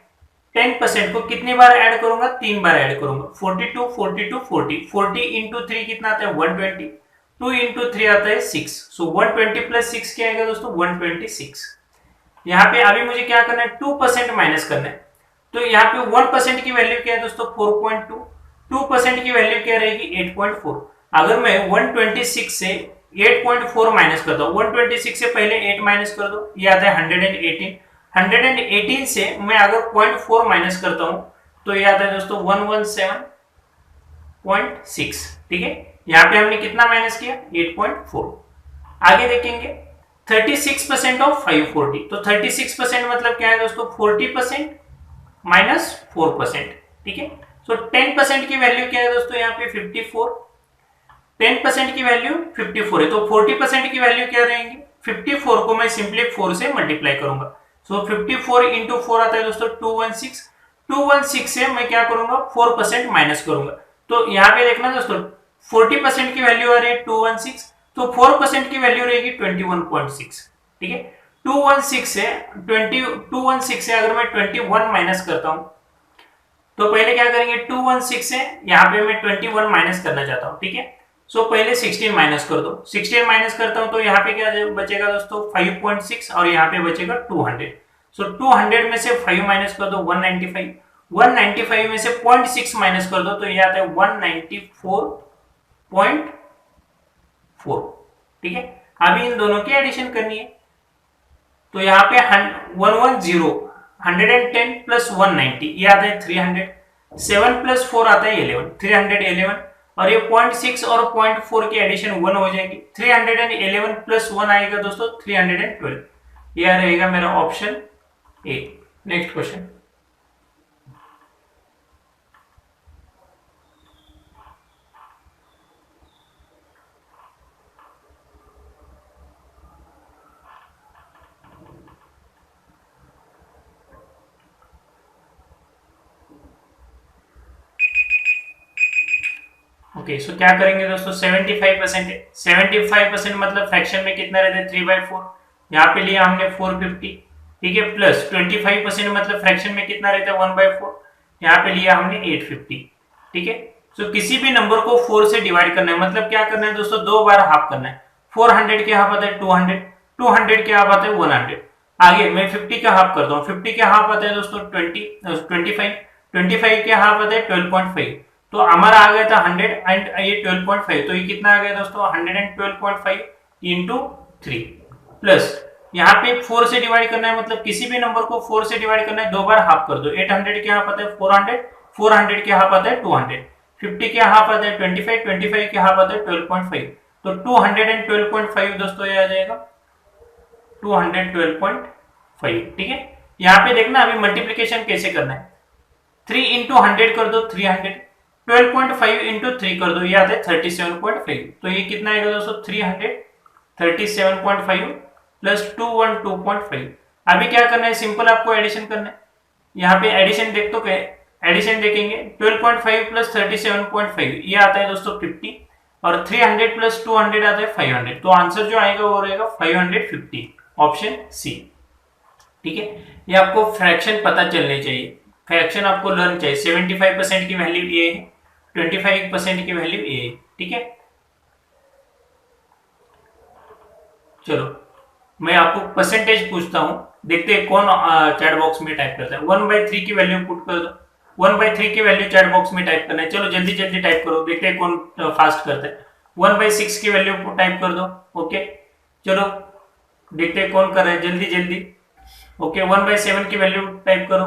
10% को कितनी बार ऐड करूंगा 3 बार ऐड करूंगा, 42 42 40, 40 इंटू 3 कितना आता है 120, 2 इंटू 3 आता है 6, सो 120 प्लस 6 क्या आएगा दोस्तों 126। यहाँ पे अभी मुझे क्या करना है 2% माइनस करना है, तो यहाँ पे 1% की वैल्यू क्या है दोस्तों 4.2, 2% की वैल्यू क्या रहेगी 8.4। अगर मैं 126 से 8.4 माइनस करता हूँ, 126 से पहले 8 माइनस कर दो, ये आता है 118, 118 से मैं अगर 0.4 माइनस करता हूँ तो ये आता है दोस्तों 117.6। ठीक है, यहाँ पे हमने कितना माइनस किया 8.4। आगे देखेंगे 36% ऑफ 540, तो 36% मतलब क्या है दोस्तों, 40% माइनस 4%। ठीक है, सो 10% की वैल्यू क्या है दोस्तों, यहाँ पे 54, 10% की वैल्यू 54 है, तो 40% की वैल्यू क्या रहेंगी, 54 को मैं सिंपली 4 से मल्टीप्लाई करूंगा। सो 54 इंटू 4 आता है दोस्तों 216, 216 से मैं क्या करूंगा, 4% माइनस करूंगा। तो यहाँ पे देखना दोस्तों, 40% की वैल्यू आ रही है 216, तो 4% की वैल्यू रहेगी 21.6। ठीक है, 216 से 216 से अगर मैं 21 माइनस करता हूं, तो पहले क्या करेंगे, 216 से यहाँ पे मैं 21 माइनस करना चाहता हूँ। ठीक है, सो पहले 16 माइनस कर दो, 16 माइनस करता हूँ तो यहाँ पे क्या बचेगा दोस्तों, 5.6, और यहाँ पे बचेगा 200। सो 200 में से 5 माइनस कर दो, 195, 195 में से 0.6 माइनस कर दो, तो ये आता है 194.4। ठीक है, अभी इन दोनों की एडिशन करनी है, तो यहाँ पे 110, 110 प्लस 190, ये आता है 300, 7 प्लस 4 आता है 11, 311, और ये 0.6 और 0.4 की एडिशन 1 हो जाएगी, 311 प्लस 1 आएगा दोस्तों 312। यह रहेगा मेरा option A. Next question. Okay, so क्या करेंगे दोस्तों, 75% है, 75% मतलब फ्रैक्शन में कितना रहता है, 3/4, यहाँ पे लिया हमने 450। ठीक है, प्लस 25% मतलब फ्रैक्शन में कितना रहता है, 1/4, यहाँ पे लिया हमने 850। ठीक है, सो किसी भी नंबर को 4 से डिवाइड करना है, मतलब क्या करना है दोस्तों, 2 बार हाफ करना है। 400 के हाफ आता है 200, 200 के हाफ आता है 100। आगे मैं 50 का हाफ करता हूँ, 50 के हाफ आता है दोस्तों 25, 25 के हाफ आता है 12.5, तो हमारा आ गया था 100 एंड ये 12.5, तो ये कितना आ गया दोस्तों, 112.5 इंटू 3, प्लस यहाँ पे 4 से डिवाइड करना है, मतलब किसी भी नंबर को 4 से डिवाइड करना है, 2 बार हाफ कर दो। 800 के हाफ आता है 400, 400 के हाफ आता है 200, 50 के हाफ आता है 25, 25 के हाफ आता है 12.5, तो 212.5 दोस्तों ये आ जाएगा 212.5। ठीक है, यहाँ पे देखना अभी मल्टीप्लीकेशन कैसे करना है, 3 इंटू 100 कर दो 300, 12.5 इंटू 3 कर दो, ये आता है 37.5, तो ये कितना आएगा दोस्तों, 337.5 प्लस 212.5। अभी क्या करना है, सिंपल आपको एडिशन करना है। यहाँ पे एडिशन देख तो क्या, एडिशन देखेंगे, 12.5 प्लस 37.5 ये आता है दोस्तों 50, और 300 प्लस 200 आता है 500, तो आंसर जो आएगा वो रहेगा 550, ऑप्शन सी। ठीक है, ये आपको फ्रैक्शन पता चलने चाहिए, फ्रैक्शन आपको लर्न चाहिए। 75% की वैल्यू ये है, 25% की वैल्यू ये है। ठीक है, चलो मैं आपको परसेंटेज पूछता हूं, देखते हैं कौन चैट बॉक्स में टाइप करता है। 1/3 की वैल्यू पुट कर दो, 1/3 की वैल्यू चैट बॉक्स में टाइप करना है, चलो जल्दी जल्दी टाइप करो, देखते हैं कौन फास्ट करता है। 1/6 की वैल्यू टाइप कर दो, ओके चलो देखते हैं कौन कर रहा है, जल्दी जल्दी। ओके, 1/7 की वैल्यू टाइप करो,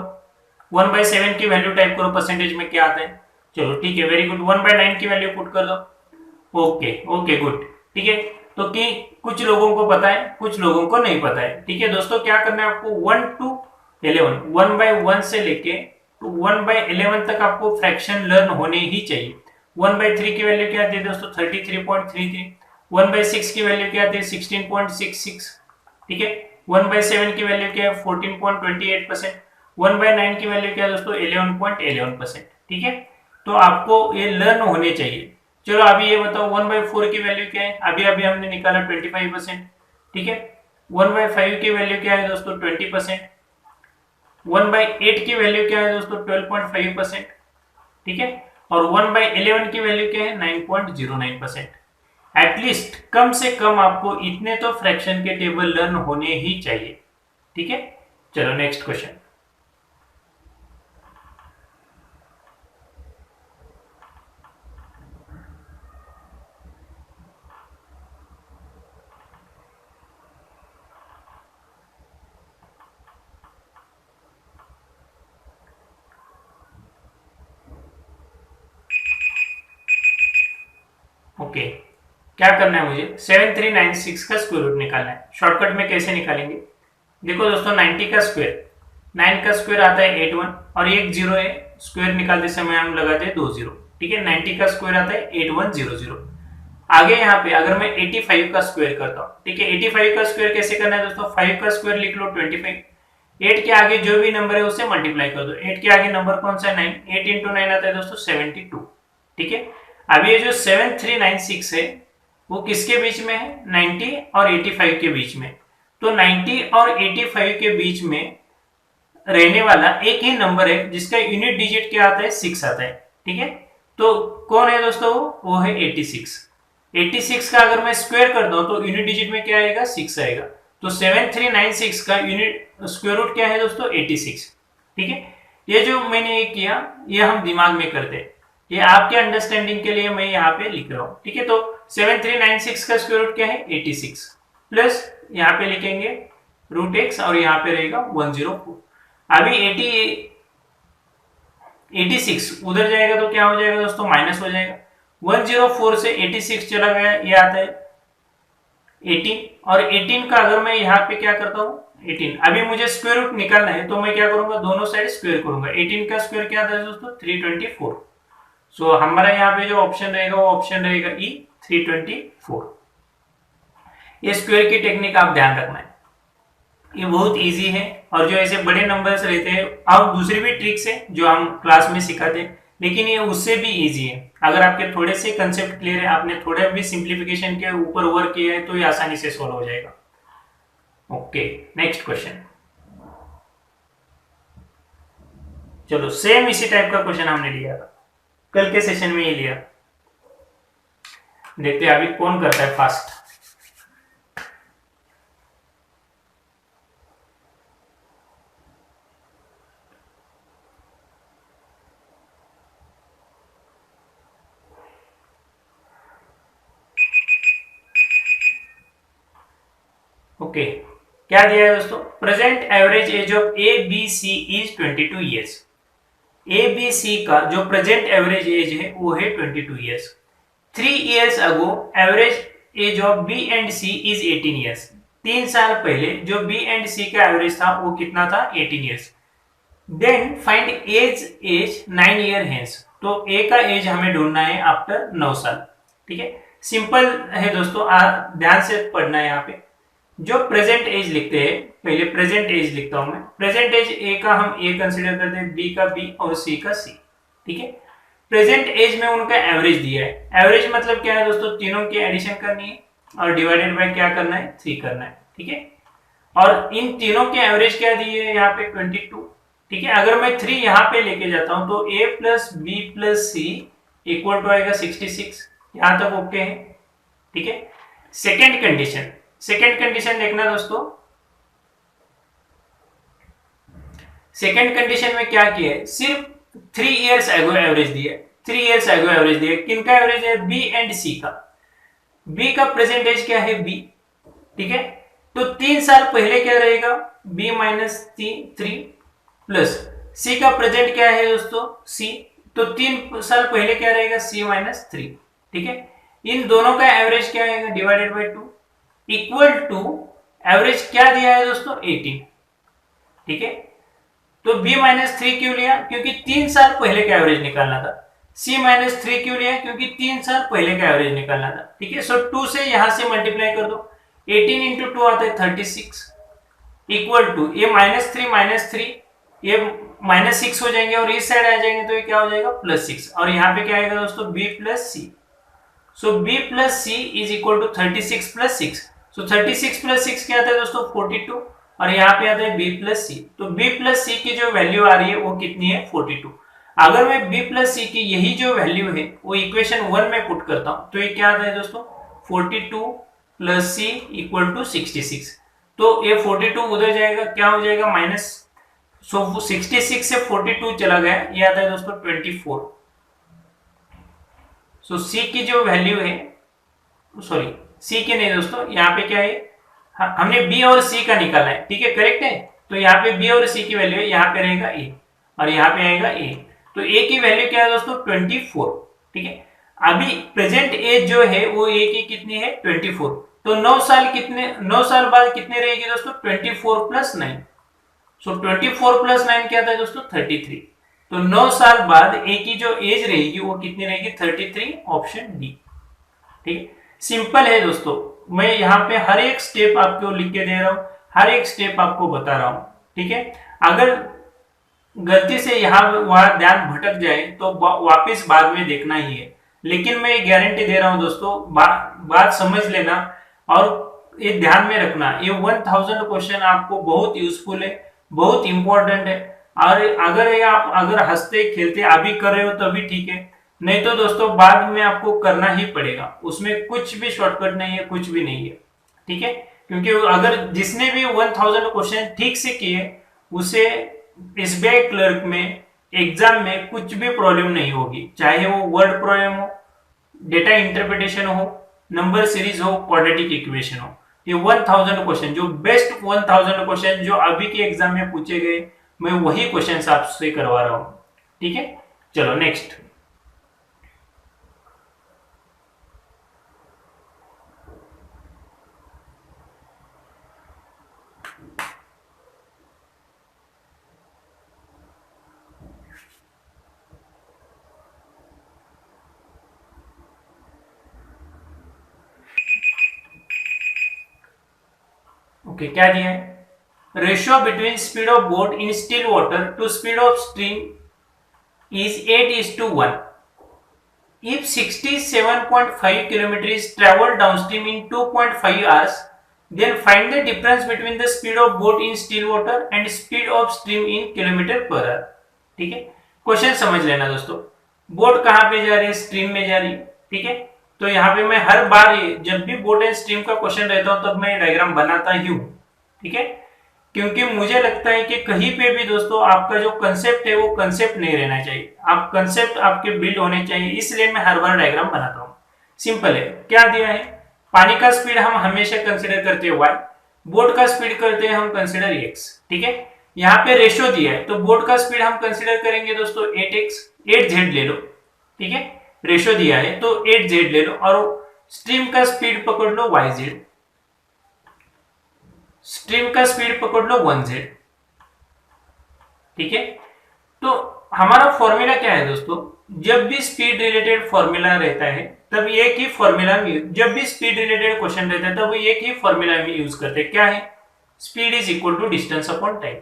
1/7 की वैल्यू टाइप करो, परसेंटेज में क्या आता है। चलो ठीक है, वेरी गुड, 1/9 की वैल्यू पुट कर दो। Okay okay good. ठीक है, तो कि कुछ लोगों को पता है, कुछ लोगों को नहीं पता है। ठीक है दोस्तों, क्या करना है आपको, 1 to 11, 1/1 से लेके 1/11 तक आपको फ्रैक्शन लर्न होने ही चाहिए। 1/3 की वैल्यू क्या आती है दोस्तों, 33.33, 1/6 की वैल्यू क्या आती है, 16.66। ठीक है, 1/7 की वैल्यू क्या है, 14.28%, 1/9 की वैल्यू क्या है दोस्तों, 11.11%। ठीक है, तो आपको ये लर्न होने चाहिए। चलो अभी ये बताओ 1/4 की वैल्यू क्या है, अभी अभी हमने निकाला 25%। ठीक है, 1/5 की वैल्यू क्या है दोस्तों, 20%, 1/8 की वैल्यू क्या है दोस्तों, 12.5%। ठीक है, और 1/11 की वैल्यू क्या है, 9.09%। एटलीस्ट कम से कम आपको इतने तो फ्रैक्शन के टेबल लर्न होने ही चाहिए। ठीक है, चलो नेक्स्ट क्वेश्चन। ओके, क्या करना है मुझे 7396 का स्क्वायर रूट निकालना है। शॉर्टकट में कैसे निकालेंगे, देखो दोस्तों 90 का स्क्वायर, 9 का स्क्वायर आता है 81 और एक जीरो है, स्क्वायर निकालते समय हम लगाते हैं 2 जीरो, ठीक है। 90 का स्क्वायर आता है 8100। आगे यहाँ पे अगर मैं 85 का स्क्वायर करता हूँ, ठीक है, 85 का स्क्वायर कैसे करना है दोस्तों, 5 का स्क्वायर लिख लो 25, 8 के आगे जो भी नंबर है उसे मल्टीप्लाई कर दो, 8 के आगे नंबर कौन सा है 9, 8 इंटू 9 आता है दोस्तों 72, ठीक है। अब ये जो 7396 है वो किसके बीच में है, 90 और 85 के बीच में, तो 90 और 85 के बीच में रहने वाला एक ही नंबर है जिसका यूनिट डिजिट क्या आता है 6 आता है, ठीक है। तो कौन है दोस्तों, वो है 86। 86 का अगर मैं स्क्वायर करता हूं तो यूनिट डिजिट में क्या आएगा 6 आएगा, तो 7396 का यूनिट स्क्वायर रूट क्या है दोस्तों 86, ठीक है। ये जो मैंने किया ये हम दिमाग में करते हैं, ये आपके अंडरस्टैंडिंग के लिए मैं यहाँ पे लिख रहा हूँ, ठीक है। तो 7396 का स्क्वायर रूट क्या है 86 प्लस यहाँ पे लिखेंगे रूट एक्स और यहाँ पे रहेगा 104। अभी 86 उधर जाएगा तो क्या हो जाएगा दोस्तों माइनस हो जाएगा, 104 से 86 चला गया, ये आता है 18 और 18 का अगर मैं यहाँ पे क्या करता हूँ 18, अभी मुझे स्क्वायर रूट निकालना है तो मैं क्या करूंगा दोनों साइड स्क्वायर करूंगा, 18 का स्क्वायर क्या आता है दोस्तों 324। सो हमारा यहाँ पे जो ऑप्शन रहेगा वो ऑप्शन रहेगा ई 324। ये स्क्वायर की टेक्निक आप ध्यान रखना है, ये बहुत इजी है। और जो ऐसे बड़े नंबर्स रहते हैं, और दूसरी भी ट्रिक्स है जो हम क्लास में सिखाते हैं, लेकिन ये उससे भी इजी है। अगर आपके थोड़े से कंसेप्ट क्लियर है, आपने थोड़े भी सिंप्लीफिकेशन के ऊपर वर्क किया है तो ये आसानी से सॉल्व हो जाएगा। Okay, next question. चलो सेम इसी टाइप का क्वेश्चन हमने लिया था कल के सेशन में ही लिया, देखते हैं अभी कौन करता है फास्ट। ओके, क्या दिया है दोस्तों, present average age of A B C is 22 years. A B C का जो प्रेजेंट एवरेज एज है वो है 22 years. 3 years ago average age of B and C is 18 years. 3 साल पहले जो बी एंड सी का एवरेज था वो कितना था 18 years. Then find age 9 year hence, तो ए का एज हमें ढूंढना है आफ्टर 9 साल, ठीक है। सिंपल है दोस्तों, ध्यान से पढ़ना है। यहाँ पे जो प्रेजेंट एज लिखते हैं, पहले प्रेजेंट एज लिखता हूं मैं, प्रेजेंट एज ए का हम ए कंसीडर करते हैं, बी का बी और सी का सी, ठीक है। प्रेजेंट एज में उनका एवरेज दिया है। एवरेज मतलब क्या है दोस्तों, तीनों की एडिशन करनी है और डिवाइडेड बाय क्या करना है 3 करना है, ठीक है। और इन तीनों के एवरेज क्या दिए है यहाँ पे 22, ठीक है। अगर मैं 3 यहाँ पे लेके जाता हूं तो a plus B plus C equal to आएगा 66, यहां तक ओके है, ठीक है। सेकेंड कंडीशन, सेकेंड कंडीशन देखना दोस्तों, सेकेंड कंडीशन में क्या किया है, सिर्फ 3 years ago एवरेज दिया है, 3 years ago एवरेज दिया है। किनका एवरेज है, बी एंड सी का। बी का प्रेजेंट एज क्या है बी, ठीक है। तो 3 साल पहले क्या रहेगा बी माइनस 3 प्लस सी का प्रेजेंट क्या है दोस्तों सी, तो 3 साल पहले क्या रहेगा सी माइनस 3, ठीक है। इन दोनों का एवरेज क्या आएगा divided by 2 equal to average क्या दिया है दोस्तों 18, ठीक है। तो b माइनस 3 क्यों लिया, क्योंकि 3 साल पहले का एवरेज निकालना था। c माइनस 3 क्यों लिया, क्योंकि 3 साल पहले का एवरेज निकालना था, ठीक है। सो 2 से यहां से मल्टीप्लाई कर दो, 18 इंटू 2 आता है 36 इक्वल टू ये माइनस 3 ये माइनस 6 हो जाएंगे और इस साइड आ जाएंगे तो ये क्या हो जाएगा प्लस 6, और यहाँ पे क्या आएगा दोस्तों b plus C. So b plus C is equal to 36 plus 6। So 36 plus 6 क्या आता है दोस्तों 42, और यहाँ पे आता है b प्लस सी। तो b प्लस सी की जो वैल्यू आ रही है वो कितनी है 42। अगर मैं b प्लस सी की यही जो वैल्यू है वो इक्वेशन 1 में पुट करता हूँ तो ये क्या आता है दोस्तों 42 प्लस सी इक्वल टू 66। तो ये 42 उधर जाएगा क्या हो जाएगा माइनस, सो 66 से 42 चला गया, ये आता है दोस्तों 24। सो सी की जो वैल्यू है, सॉरी सी की नहीं दोस्तों, यहाँ पे क्या है हमने बी और सी का निकालना है, ठीक है, करेक्ट है। तो यहाँ पे बी और सी की वैल्यू है, यहाँ पे रहेगा ए और यहाँ पे आएगा ए, तो ए की वैल्यू क्या है दोस्तों 24, ठीक है। अभी प्रेजेंट एज जो है वो ए की कितनी है 24, तो 9 साल बाद कितने रहेगी दोस्तों 24 प्लस 9, सो 24 प्लस 9 क्या था दोस्तों 33, तो 9 साल बाद ए की जो एज रहेगी वो कितनी रहेगी 33, ऑप्शन डी। ठीक, सिंपल है दोस्तों, मैं यहाँ पे हर एक स्टेप आपको लिख के दे रहा हूं, हर एक स्टेप आपको बता रहा हूं। ठीक है, अगर गलती से यहाँ वहां ध्यान भटक जाए तो वापस बाद में देखना ही है, लेकिन मैं गारंटी दे रहा हूं दोस्तों, बात समझ लेना और ये ध्यान में रखना, ये 1000 क्वेश्चन आपको बहुत यूजफुल है, बहुत इंपॉर्टेंट है। और अगर ये आप अगर हंसते खेलते अभी कर रहे हो तभी ठीक है, नहीं तो दोस्तों बाद में आपको करना ही पड़ेगा, उसमें कुछ भी शॉर्टकट नहीं है, कुछ भी नहीं है। ठीक है, क्योंकि अगर जिसने भी 1000 क्वेश्चन ठीक से किए उसे एसबीआई क्लर्क में एग्जाम में कुछ भी प्रॉब्लम नहीं होगी, चाहे वो वर्ड प्रॉब्लम हो, डेटा इंटरप्रिटेशन हो, नंबर सीरीज हो, क्वाड्रेटिक इक्वेशन हो। ये 1000 क्वेश्चन, जो बेस्ट 1000 क्वेश्चन जो अभी के एग्जाम में पूछे गए, मैं वही क्वेश्चन आपसे करवा रहा हूं। ठीक है, चलो नेक्स्ट। ओके, क्या दिया है, ratio between speed of boat in still water to speed of stream is 8:1. If 67.5 km is traveled downstream in 2.5 hours, then find the difference between the speed of boat in still water and speed of stream in kilometre per hour. ठीक है, question समझ लेना दोस्तों, boat कहां पे जा रही है, स्ट्रीम में जा रही है। ठीक है, तो यहाँ पे मैं हर बार जब भी बोट एंड स्ट्रीम का क्वेश्चन रहता हूं तब मैं डायग्राम बनाता ही हूं। ठीक है, क्योंकि मुझे लगता है कि कहीं पे भी दोस्तों आपका जो कंसेप्ट है वो कंसेप्ट नहीं रहना चाहिए, आप कंसेप्ट आपके बिल्ड होने चाहिए, इसलिए मैं हर बार डायग्राम बनाता हूं। सिंपल है, क्या दिया है, पानी का स्पीड हम हमेशा कंसीडर करते हैं y, बोट का स्पीड करते हैं हम कंसीडर x। ठीक है, यहाँ पे रेशियो दिया है तो बोट का स्पीड हम कंसीडर करेंगे दोस्तों 8x, 8z ले लो। ठीक है, रेशियो दिया है तो 8z ले लो, और स्ट्रीम का स्पीड पकड़ लो yz, स्ट्रीम का स्पीड पकड़ लो 1z। ठीक है, तो हमारा फॉर्मूला क्या है दोस्तों, जब भी स्पीड रिलेटेड फॉर्मूला रहता है तब एक ही फॉर्मूला में, जब भी स्पीड रिलेटेड क्वेश्चन रहता है तब एक ही फॉर्मूला में यूज करते हैं, क्या है, speed is equal to distance upon time.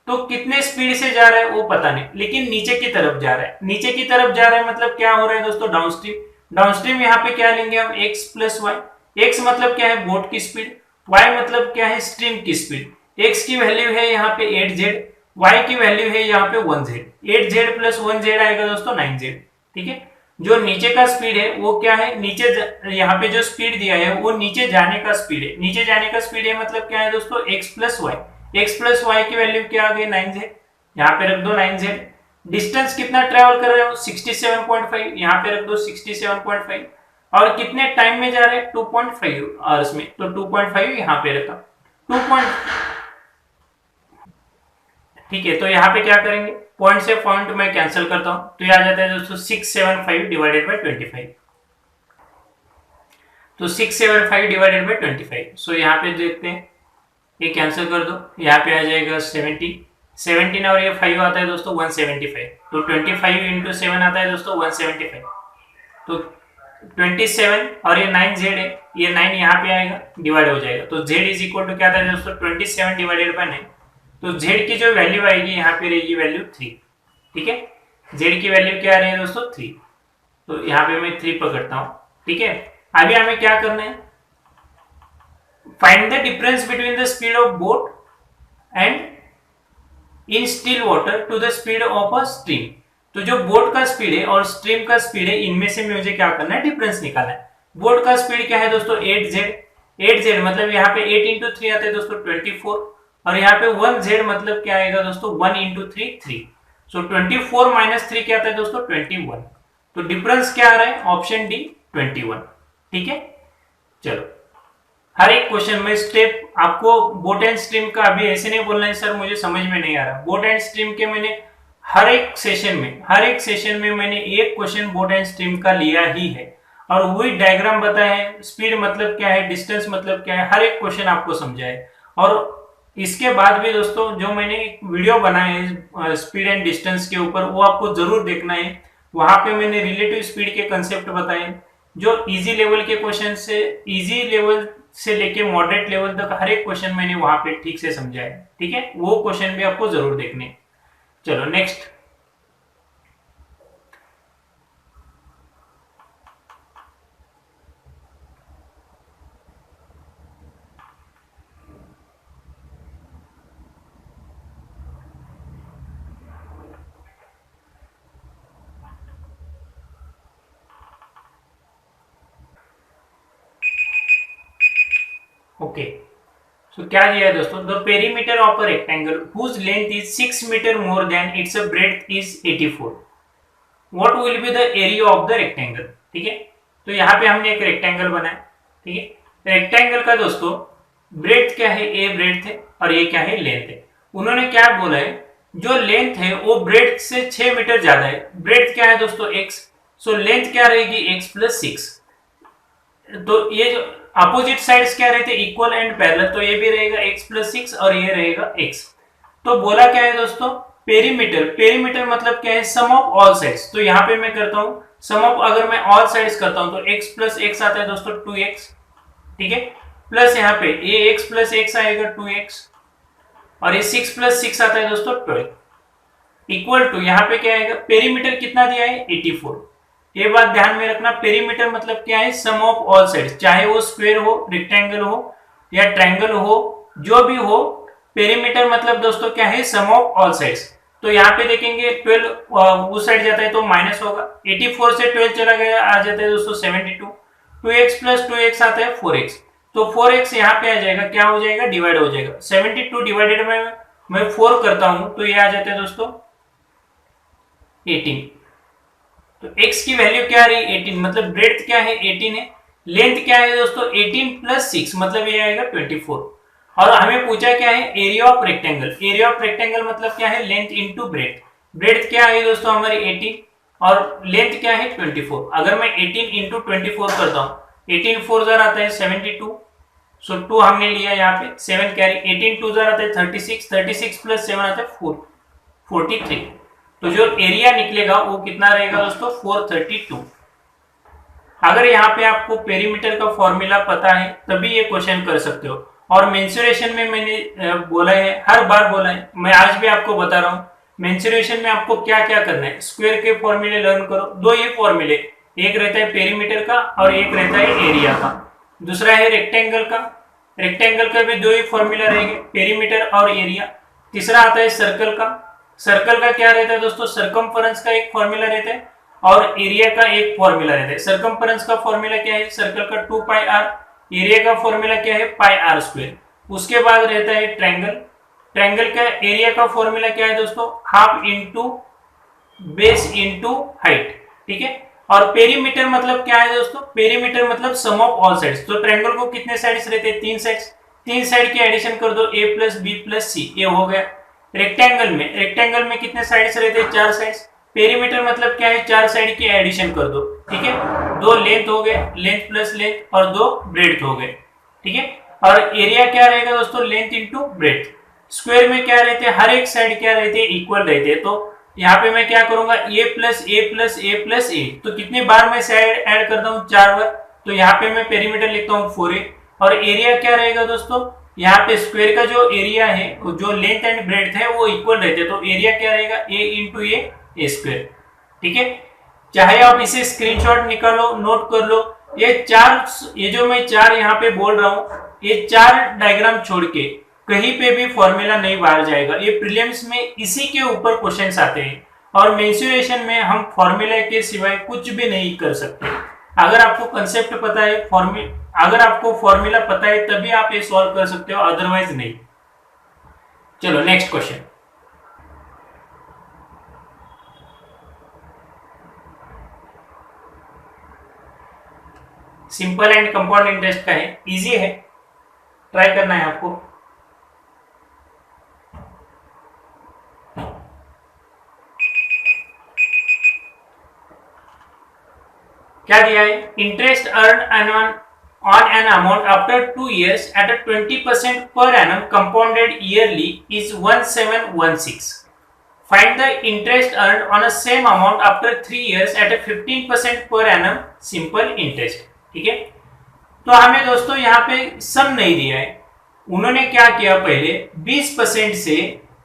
तो कितने स्पीड से जा रहा है वो पता नहीं, लेकिन नीचे की तरफ जा रहा है, नीचे की तरफ जा रहा है मतलब क्या हो रहा है दोस्तों, डाउनस्ट्रीम। डाउनस्ट्रीम यहाँ पे क्या लेंगे हम, x प्लस वाई, एक्स मतलब क्या है बोट की स्पीड, y मतलब क्या है स्ट्रीम की स्पीड, x की वैल्यू है यहाँ पे 8z, y की वैल्यू है यहाँ पे 1z, 8z प्लस 1z आएगा दोस्तों 9z। ठीक है, जो नीचे का स्पीड है वो क्या है, नीचे यहाँ पे जो स्पीड दिया है वो नीचे जाने का स्पीड है, नीचे जाने का स्पीड है मतलब क्या है दोस्तों x plus Y, x plus Y की वैल्यू क्या आ गई 9z, यहाँ पे रख दो 9z। डिस्टेंस कितना ट्रेवल कर रहे हो 67.5, यहाँ पे रख दो 67.5, और कितने टाइम में जा रहे हैं 2.5 आवर्स में, तो 2.5 यहाँ पे रखा 2. ठीक है, तो यहाँ पे क्या करेंगे, पॉइंट से पॉइंट मैं कैंसिल करता हूं, तो ये आ जाता है दोस्तों 675 डिवाइडेड बाय 25, तो 675 डिवाइडेड बाय 25, सो यहाँ पे देखते हैं, ये कैंसिल कर दो, यहाँ पे आ जाएगा 17 और ये 5 आता है दोस्तों 175, तो 25 इंटू 7 आता है दोस्तों 175, तो 27 और ये 9z है, ये 9 यहाँ पे आएगा डिवाइड हो जाएगा, तो z इज इक्वल टू क्या था दोस्तों 27 डिवाइडेड बाय 9, तो z की जो वैल्यू आएगी यहाँ पे रहेगी वैल्यू 3। ठीक है, z की वैल्यू क्या आ रही है दोस्तों 3, तो यहाँ पे मैं 3 पकड़ता हूँ। ठीक है, अभी हमें क्या करना है, find the difference between the speed of boat and in still water to the speed of a stream. तो जो बोट का स्पीड है और स्ट्रीम का स्पीड है, इनमें से मुझे क्या करना है, डिफरेंस निकालना है। बोट का स्पीड क्या है दोस्तों 8z, 8z मतलब यहाँ पे 8 इंटू 3 आता है दोस्तों 24, और यहाँ पे 1z मतलब क्या आएगा दोस्तों 1 इंटू 3 3, सो 24 माइनस 3 क्या आता है दोस्तों 21, तो डिफरेंस क्या आ रहा है, ऑप्शन डी 21। ठीक है, चलो हर एक क्वेश्चन में स्टेप आपको बोट एंड स्ट्रीम का अभी ऐसे नहीं बोलना है सर मुझे समझ में नहीं आ रहा, बोट एंड स्ट्रीम के मैंने हर एक सेशन में मैंने एक क्वेश्चन बोर्ड एंड स्ट्रीम का लिया ही है, और वही डायग्राम बताया है, स्पीड मतलब क्या है, डिस्टेंस मतलब क्या है, हर एक क्वेश्चन आपको समझाए। और इसके बाद भी दोस्तों जो मैंने एक वीडियो बनाया है स्पीड एंड डिस्टेंस के ऊपर, वो आपको जरूर देखना है। वहां पे मैंने रिलेटिव स्पीड के कंसेप्ट बताए, जो इजी लेवल के क्वेश्चन से, इजी लेवल से लेके मॉडरेट लेवल तक हर एक क्वेश्चन मैंने वहां पे ठीक से समझाया है। ठीक है, वो क्वेश्चन भी आपको जरूर देखने हैं। चलो नेक्स्ट। ओके, सो क्या दिया है दोस्तों, the perimeter of a rectangle whose length is 6 metre more than its breadth is 84, what will be the area of the rectangle. ठीक है, तो यहाँ पे हमने एक रेक्टेंगल बनाया। ठीक है, रेक्टेंगल का दोस्तों ब्रेड्थ क्या है, ए ब्रेड्थ है, और ये क्या है, लेंथ है। उन्होंने क्या बोला है, जो लेंथ है वो ब्रेड्थ से 6 मीटर ज्यादा है। ब्रेड्थ क्या है दोस्तों, एक्स, सो लेंथ क्या रहेगी, एक्स प्लस 6। तो ये जो अपोजिट साइड्स क्या रहते हैं, इक्वल एंड पैरेलल, तो ये भी रहेगा x प्लस 6 और ये रहेगा x। तो बोला क्या है दोस्तों, पेरीमीटर, पेरीमीटर मतलब क्या है, सम ऑफ ऑल साइड्स। तो यहाँ पे मैं करता हूँ सम ऑफ, अगर मैं ऑल साइड्स करता हूँ तो x प्लस x आता है दोस्तों 2x। ठीक है, प्लस यहाँ पे ये x प्लस x आएगा 2x, और ये 6 प्लस 6 आता है दोस्तों 12, इक्वल टू यहाँ पे क्या आएगा, पेरीमीटर कितना दिया है 84। ये बात ध्यान में रखना, पेरीमीटर मतलब क्या है, सम ऑफ ऑल साइड्स, चाहे वो स्क्वायर हो, रेक्टेंगल हो या ट्रायंगल हो, जो भी हो, पेरीमीटर मतलब दोस्तों क्या है, सम ऑफ ऑल साइड्स। तो यहाँ पे देखेंगे 12 उस साइड जाता है तो माइनस होगा, 84 से 12 चला गया, आ जाता है दोस्तों 72, 2x प्लस 2x आता है 4x, तो 4x यहाँ पे आ जाएगा, क्या हो जाएगा, डिवाइड हो जाएगा, 72 डिवाइडेड में मैं 4 करता हूं तो ये आ जाता है दोस्तों 18। तो x की वैल्यू क्या रही, 18, मतलब ब्रेड्थ क्या है 18 है, लेंथ क्या है दोस्तों 18 प्लस 6, मतलब ये आएगा 24। और हमें पूछा क्या है, area of rectangle, area of rectangle मतलब क्या है, लेंथ इनटू ब्रेड्थ। ब्रेड्थ क्या है दोस्तों हमारी 18 और लेंथ क्या है 24। अगर मैं 18 इंटू 24 करता हूँ, 18 4 जार आता है 72, सो 2 हमने लिया यहाँ पे, 7 कैरी, 18 2 जार आता है 36, 36 प्लस 7 आता है 4, 43। तो जो एरिया निकलेगा वो कितना रहेगा दोस्तों, 432। अगर यहाँ पे आपको पेरीमीटर का फॉर्मूला पता है तभी ये क्वेश्चन कर सकते हो। और मेंसुरेशन में मैंने बोला है, हर बार बोला है, मैं आज भी आपको बता रहा हूँ, मेंसुरेशन में आपको क्या क्या करना है, स्क्वायर के फॉर्मूले लर्न करो। दो ये फॉर्मूले, एक रहता है पेरीमीटर का और एक रहता है एरिया का, दूसरा है रेक्टेंगल का, रेक्टेंगल का भी दो ही फॉर्मूला रहेंगे, पेरीमीटर और एरिया। तीसरा आता है सर्कल का, सर्कल का क्या रहता है दोस्तों, सरकमफरेंस का एक फॉर्मूला रहता है और एरिया का एक फॉर्मूला रहता है। सरकमफरेंस का फॉर्मूला क्या है, सर्कल का 2 पाई आर, एरिया का फॉर्मूला क्या है, पाई आर स्क्वायर। उसके बाद रहता है ट्रायंगल, ट्रायंगल का एरिया का फॉर्मूला क्या है दोस्तों, half into base into height. ठीक है, और पेरीमीटर मतलब क्या है दोस्तों, पेरीमीटर मतलब सम ऑफ ऑल साइड्स। तो ट्रायंगल को कितने साइड्स रहते हैं, 3 साइड्स, 3 साइड की एडिशन कर दो, a प्लस बी प्लस सी, ये हो गया। रेक्टेंगल में कितने साइड्स रहते हैं, 4 साइड्स। पेरीमीटर मतलब क्या है, 4 साइड की एडिशन कर दो। ठीक है, 2 लेंथ हो गए, लेंथ प्लस लेंथ, और 2 ब्रेड्थ हो गए। ठीक है, और एरिया क्या रहेगा दोस्तों, लेंथ इंटू ब्रेड्थ। स्क्वायर में क्या रहते हैं, हर एक साइड क्या रहते हैं, इक्वल रहते हैं। तो यहाँ पे मैं क्या करूंगा, a plus A plus A plus A, तो कितनी बार मैं साइड ऐड करता हूँ, 4 बार। तो यहाँ पे मैं पेरीमीटर लिखता हूँ 4a। और एरिया क्या रहेगा दोस्तों, यहाँ पे स्क्वायर का जो एरिया है, जो लेंथ एंड ब्रेड्थ है वो इक्वल रहते हैं, तो एरिया क्या रहेगा, a इंटू ए स्क्वायर। ठीक है, चाहे आप इसे स्क्रीनशॉट निकालो, नोट कर लो। ये जो मैं 4 यहाँ पे बोल रहा हूँ, ये 4 डायग्राम छोड़ के कहीं पे भी फॉर्मूला नहीं बाहर जाएगा। ये प्रीलिम्स में इसी के ऊपर क्वेश्चंस आते हैं, और मेंसुरेशन में हम फॉर्मूला के सिवाय कुछ भी नहीं कर सकते। अगर आपको कंसेप्ट पता है, अगर आपको फॉर्मूला पता है तभी आप ये सॉल्व कर सकते हो, अदरवाइज नहीं। चलो next question. Simple and compound interest का है, इजी है, ट्राई करना है आपको। क्या दिया है, interest earn on an amount after 2 years at a 20% per annum compounded yearly is 1716. Find the interest earned on a same amount after 3 years at a 15% per annum simple interest. ठीक है, तो हमें दोस्तों यहाँ पे सम नहीं दिया है, उन्होंने क्या किया, पहले 20% से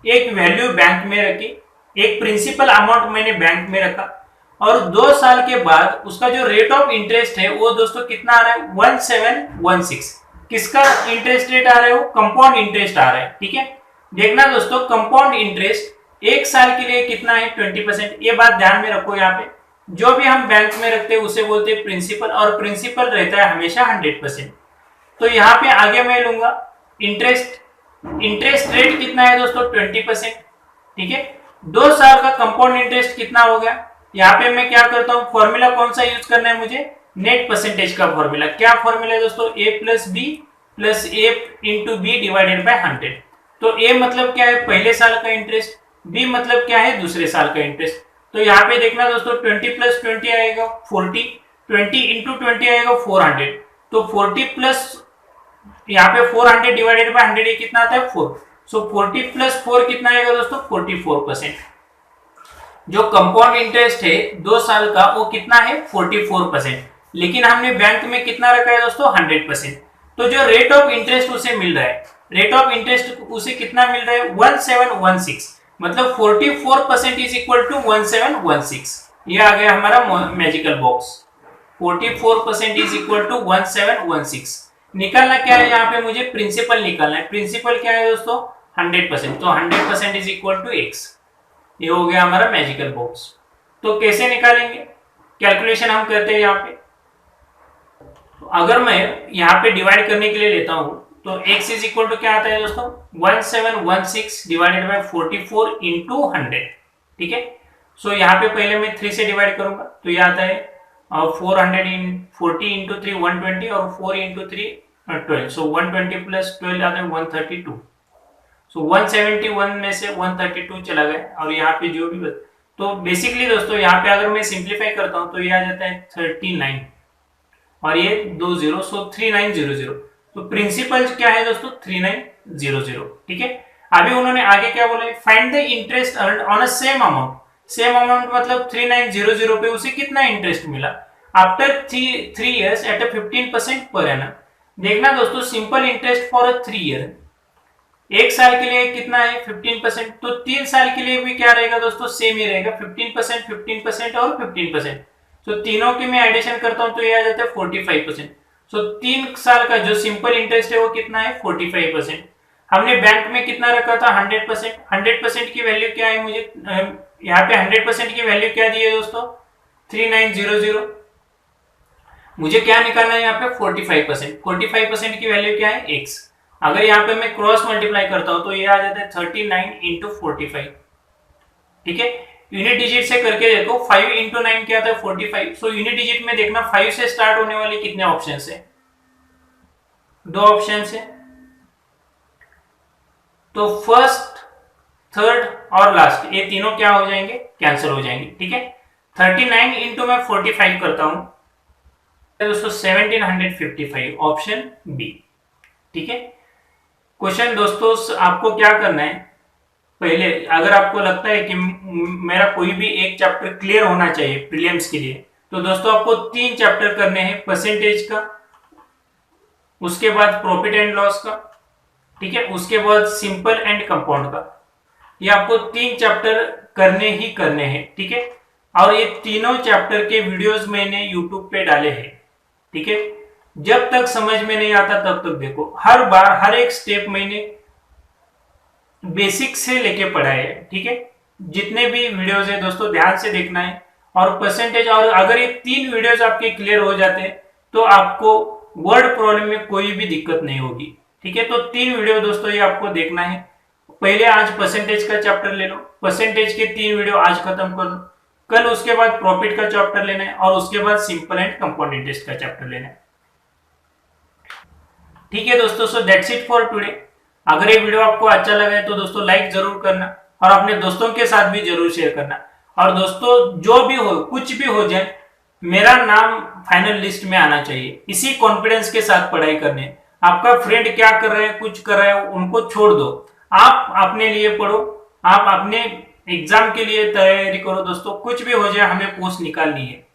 एक वैल्यू बैंक में रखी, एक प्रिंसिपल अमाउंट मैंने बैंक में रखा, और 2 साल के बाद उसका जो रेट ऑफ इंटरेस्ट है वो दोस्तों कितना आ रहा है, 1716। किसका इंटरेस्ट रेट आ रहा है, वो कंपाउंड इंटरेस्ट आ रहा है। ठीक है, देखना दोस्तों, कंपाउंड इंटरेस्ट 1 साल के लिए कितना है, 20%। ये बात ध्यान में रखो, यहाँ पे जो भी हम बैंक में रखते हैं उसे बोलते हैं प्रिंसिपल, और प्रिंसिपल रहता है हमेशा 100%। तो यहाँ पे आगे मैं लूंगा इंटरेस्ट रेट कितना है दोस्तों, 20%। ठीक है, 2 साल का कंपाउंड इंटरेस्ट कितना हो गया, यहाँ पे मैं क्या करता हूँ, फॉर्मूला कौन सा यूज करना है मुझे, नेट परसेंटेज का फॉर्मूला। क्या फॉर्मूला है दोस्तों, a plus B plus A into B divided by 100। तो a मतलब क्या है, पहले साल का इंटरेस्ट, b मतलब क्या है, दूसरे साल का इंटरेस्ट। तो यहाँ पे देखना दोस्तों, 20 प्लस 20 आएगा 40, 20 इंटू 20 आएगा 400। तो 40 प्लस यहाँ पे 400 डिवाइडेड बाय 100 ये कितना आता है, 4। सो 40 प्लस 4 कितना आएगा दोस्तों, 44%। जो कंपाउंड इंटरेस्ट है 2 साल का वो कितना है, 44%। लेकिन हमने बैंक में कितना रखा है दोस्तों, 100%। तो जो रेट ऑफ इंटरेस्ट उसे मिल रहा है, रेट ऑफ इंटरेस्ट उसे कितना मिल रहा है, 1716। मतलब 44% इज इक्वल टू 1716। ये आ गया हमारा magical box. 44% is equal to 1716। निकालना क्या है, यहाँ पे मुझे प्रिंसिपल निकालना है। प्रिंसिपल क्या है दोस्तों, 100%। तो 100% इज इक्वल टू x। ये हो गया हमारा मैजिकल बॉक्स। तो कैसे निकालेंगे, कैलकुलेशन हम करते हैं यहाँ पे। तो अगर मैं यहाँ पे डिवाइड करने के लिए लेता हूं तो x इज इक्वल टू क्या आता है दोस्तों, 1716 डिवाइडेड बाय 44 इंटू 100। ठीक है, सो यहाँ पे पहले मैं 3 से डिवाइड करूंगा, तो ये आता है 400 इन 40 इंटू 3 120, और 4 इंटू 3 12। सो 120 प्लस 12 आता है 132। सो 171 में से 132 चला गया, और यहाँ पे जो भी तो बेसिकली दोस्तों यहाँ पे अगर मैं सिंप्लीफाई करता हूँ तो ये आ जाता है 39, और ये 2 0, सो 3900। तो प्रिंसिपल क्या है दोस्तों, 3900। ठीक है, अभी उन्होंने आगे क्या बोला, find the interest earn on a same amount. Same amount मतलब 3900 पे उसे कितना इंटरेस्ट मिला after 3 years at a 15% per annum. देखना दोस्तों, simple interest for a 3 year, 1 साल के लिए कितना है, 15%। तो 3 साल के लिए भी क्या रहेगा दोस्तों, सेम ही रहेगा, 15%, 15% और 15%। तो तीनों की मैं एडिशन करता हूं तो ये आ जाता है 45%। सो 3 साल का जो सिंपल इंटरेस्ट है वो कितना है, 45%। हमने बैंक में कितना रखा था, 100%। 100% की वैल्यू क्या है, मुझे यहाँ पे 100% की वैल्यू क्या दी है दोस्तों, 3900। मुझे क्या निकालना है यहाँ पे, 45%। 45% की वैल्यू क्या है, x। अगर यहाँ पे मैं क्रॉस मल्टीप्लाई करता हूं तो ये आ जाता है 39 इंटू 45। ठीक है, यूनिट डिजिट से करके देखो, 5 इंटू 9 क्या आता है, 45। सो यूनिट डिजिट में देखना 5 से स्टार्ट होने वाले कितने ऑप्शन है, 2 ऑप्शन है। तो फर्स्ट, थर्ड और लास्ट, ये तीनों क्या हो जाएंगे, कैंसिल हो जाएंगे। ठीक है, 39 इंटू मैं 45 करता हूं दोस्तों, 1755, ऑप्शन बी। ठीक है, क्वेश्चन दोस्तों आपको क्या करना है, पहले अगर आपको लगता है कि मेरा कोई भी एक चैप्टर क्लियर होना चाहिए प्रीलिम्स के लिए, तो दोस्तों आपको 3 चैप्टर करने हैं, परसेंटेज का, उसके बाद प्रॉफिट एंड लॉस का, ठीक है, उसके बाद सिंपल एंड कंपाउंड का। ये आपको 3 चैप्टर करने ही करने हैं। ठीक है, और ये तीनों चैप्टर के वीडियोस मैंने यूट्यूब पे डाले हैं। ठीक है, जब तक समझ में नहीं आता तब तक देखो, हर बार हर एक स्टेप मैंने बेसिक से लेके पढ़ाया है। ठीक है, जितने भी वीडियोस है दोस्तों ध्यान से देखना है, और परसेंटेज, और अगर ये 3 वीडियोस आपके क्लियर हो जाते हैं तो आपको वर्ड प्रॉब्लम में कोई भी दिक्कत नहीं होगी। ठीक है, तो 3 वीडियो दोस्तों ये आपको देखना है। पहले आज परसेंटेज का चैप्टर ले लो, परसेंटेज के 3 वीडियो आज खत्म कर लो, कल उसके बाद प्रॉफिट का चैप्टर लेना है, और उसके बाद सिंपल एंड कंपाउंड इंटरेस्ट का चैप्टर लेना है। ठीक है दोस्तों, so that's it for today. अगर ये वीडियो आपको अच्छा लगा है तो दोस्तों लाइक जरूर करना, और अपने दोस्तों के साथ भी जरूर शेयर करना। और दोस्तों जो भी हो, कुछ भी हो जाए, मेरा नाम फाइनल लिस्ट में आना चाहिए। इसी कॉन्फिडेंस के साथ पढ़ाई करने। आपका फ्रेंड क्या कर रहा है, कुछ कर रहा है, उनको छोड़ दो, आप अपने लिए पढ़ो, आप अपने एग्जाम के लिए तैयारी करो दोस्तों। कुछ भी हो जाए, हमें पोस्ट निकालनी है।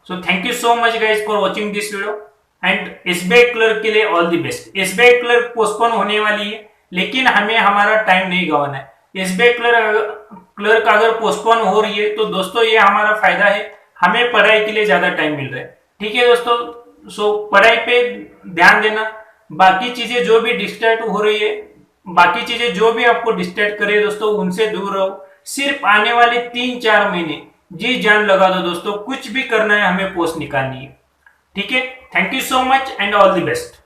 So thank you so much guys for watching this video and SBI clerk के लिए all the best. SBI clerk postpone होने वाली है, लेकिन हमें हमारा टाइम नहीं गंवाना है। एसबीआई क्लर्क अगर पोस्टपोन हो रही है तो दोस्तों ये हमारा फायदा है, हमें पढ़ाई के लिए ज्यादा टाइम मिल रहा है। ठीक है दोस्तों, सो पढ़ाई पे ध्यान देना। बाकी चीजें जो भी डिस्ट्रैक्ट हो रही है, बाकी चीजें जो भी आपको डिस्ट्रैक्ट करे दोस्तों, उनसे दूर रहो। सिर्फ आने वाले 3-4 महीने जी जान लगा दो दोस्तों, कुछ भी करना है, हमें पोस्ट निकालनी है। ठीक है, thank you so much and all the best.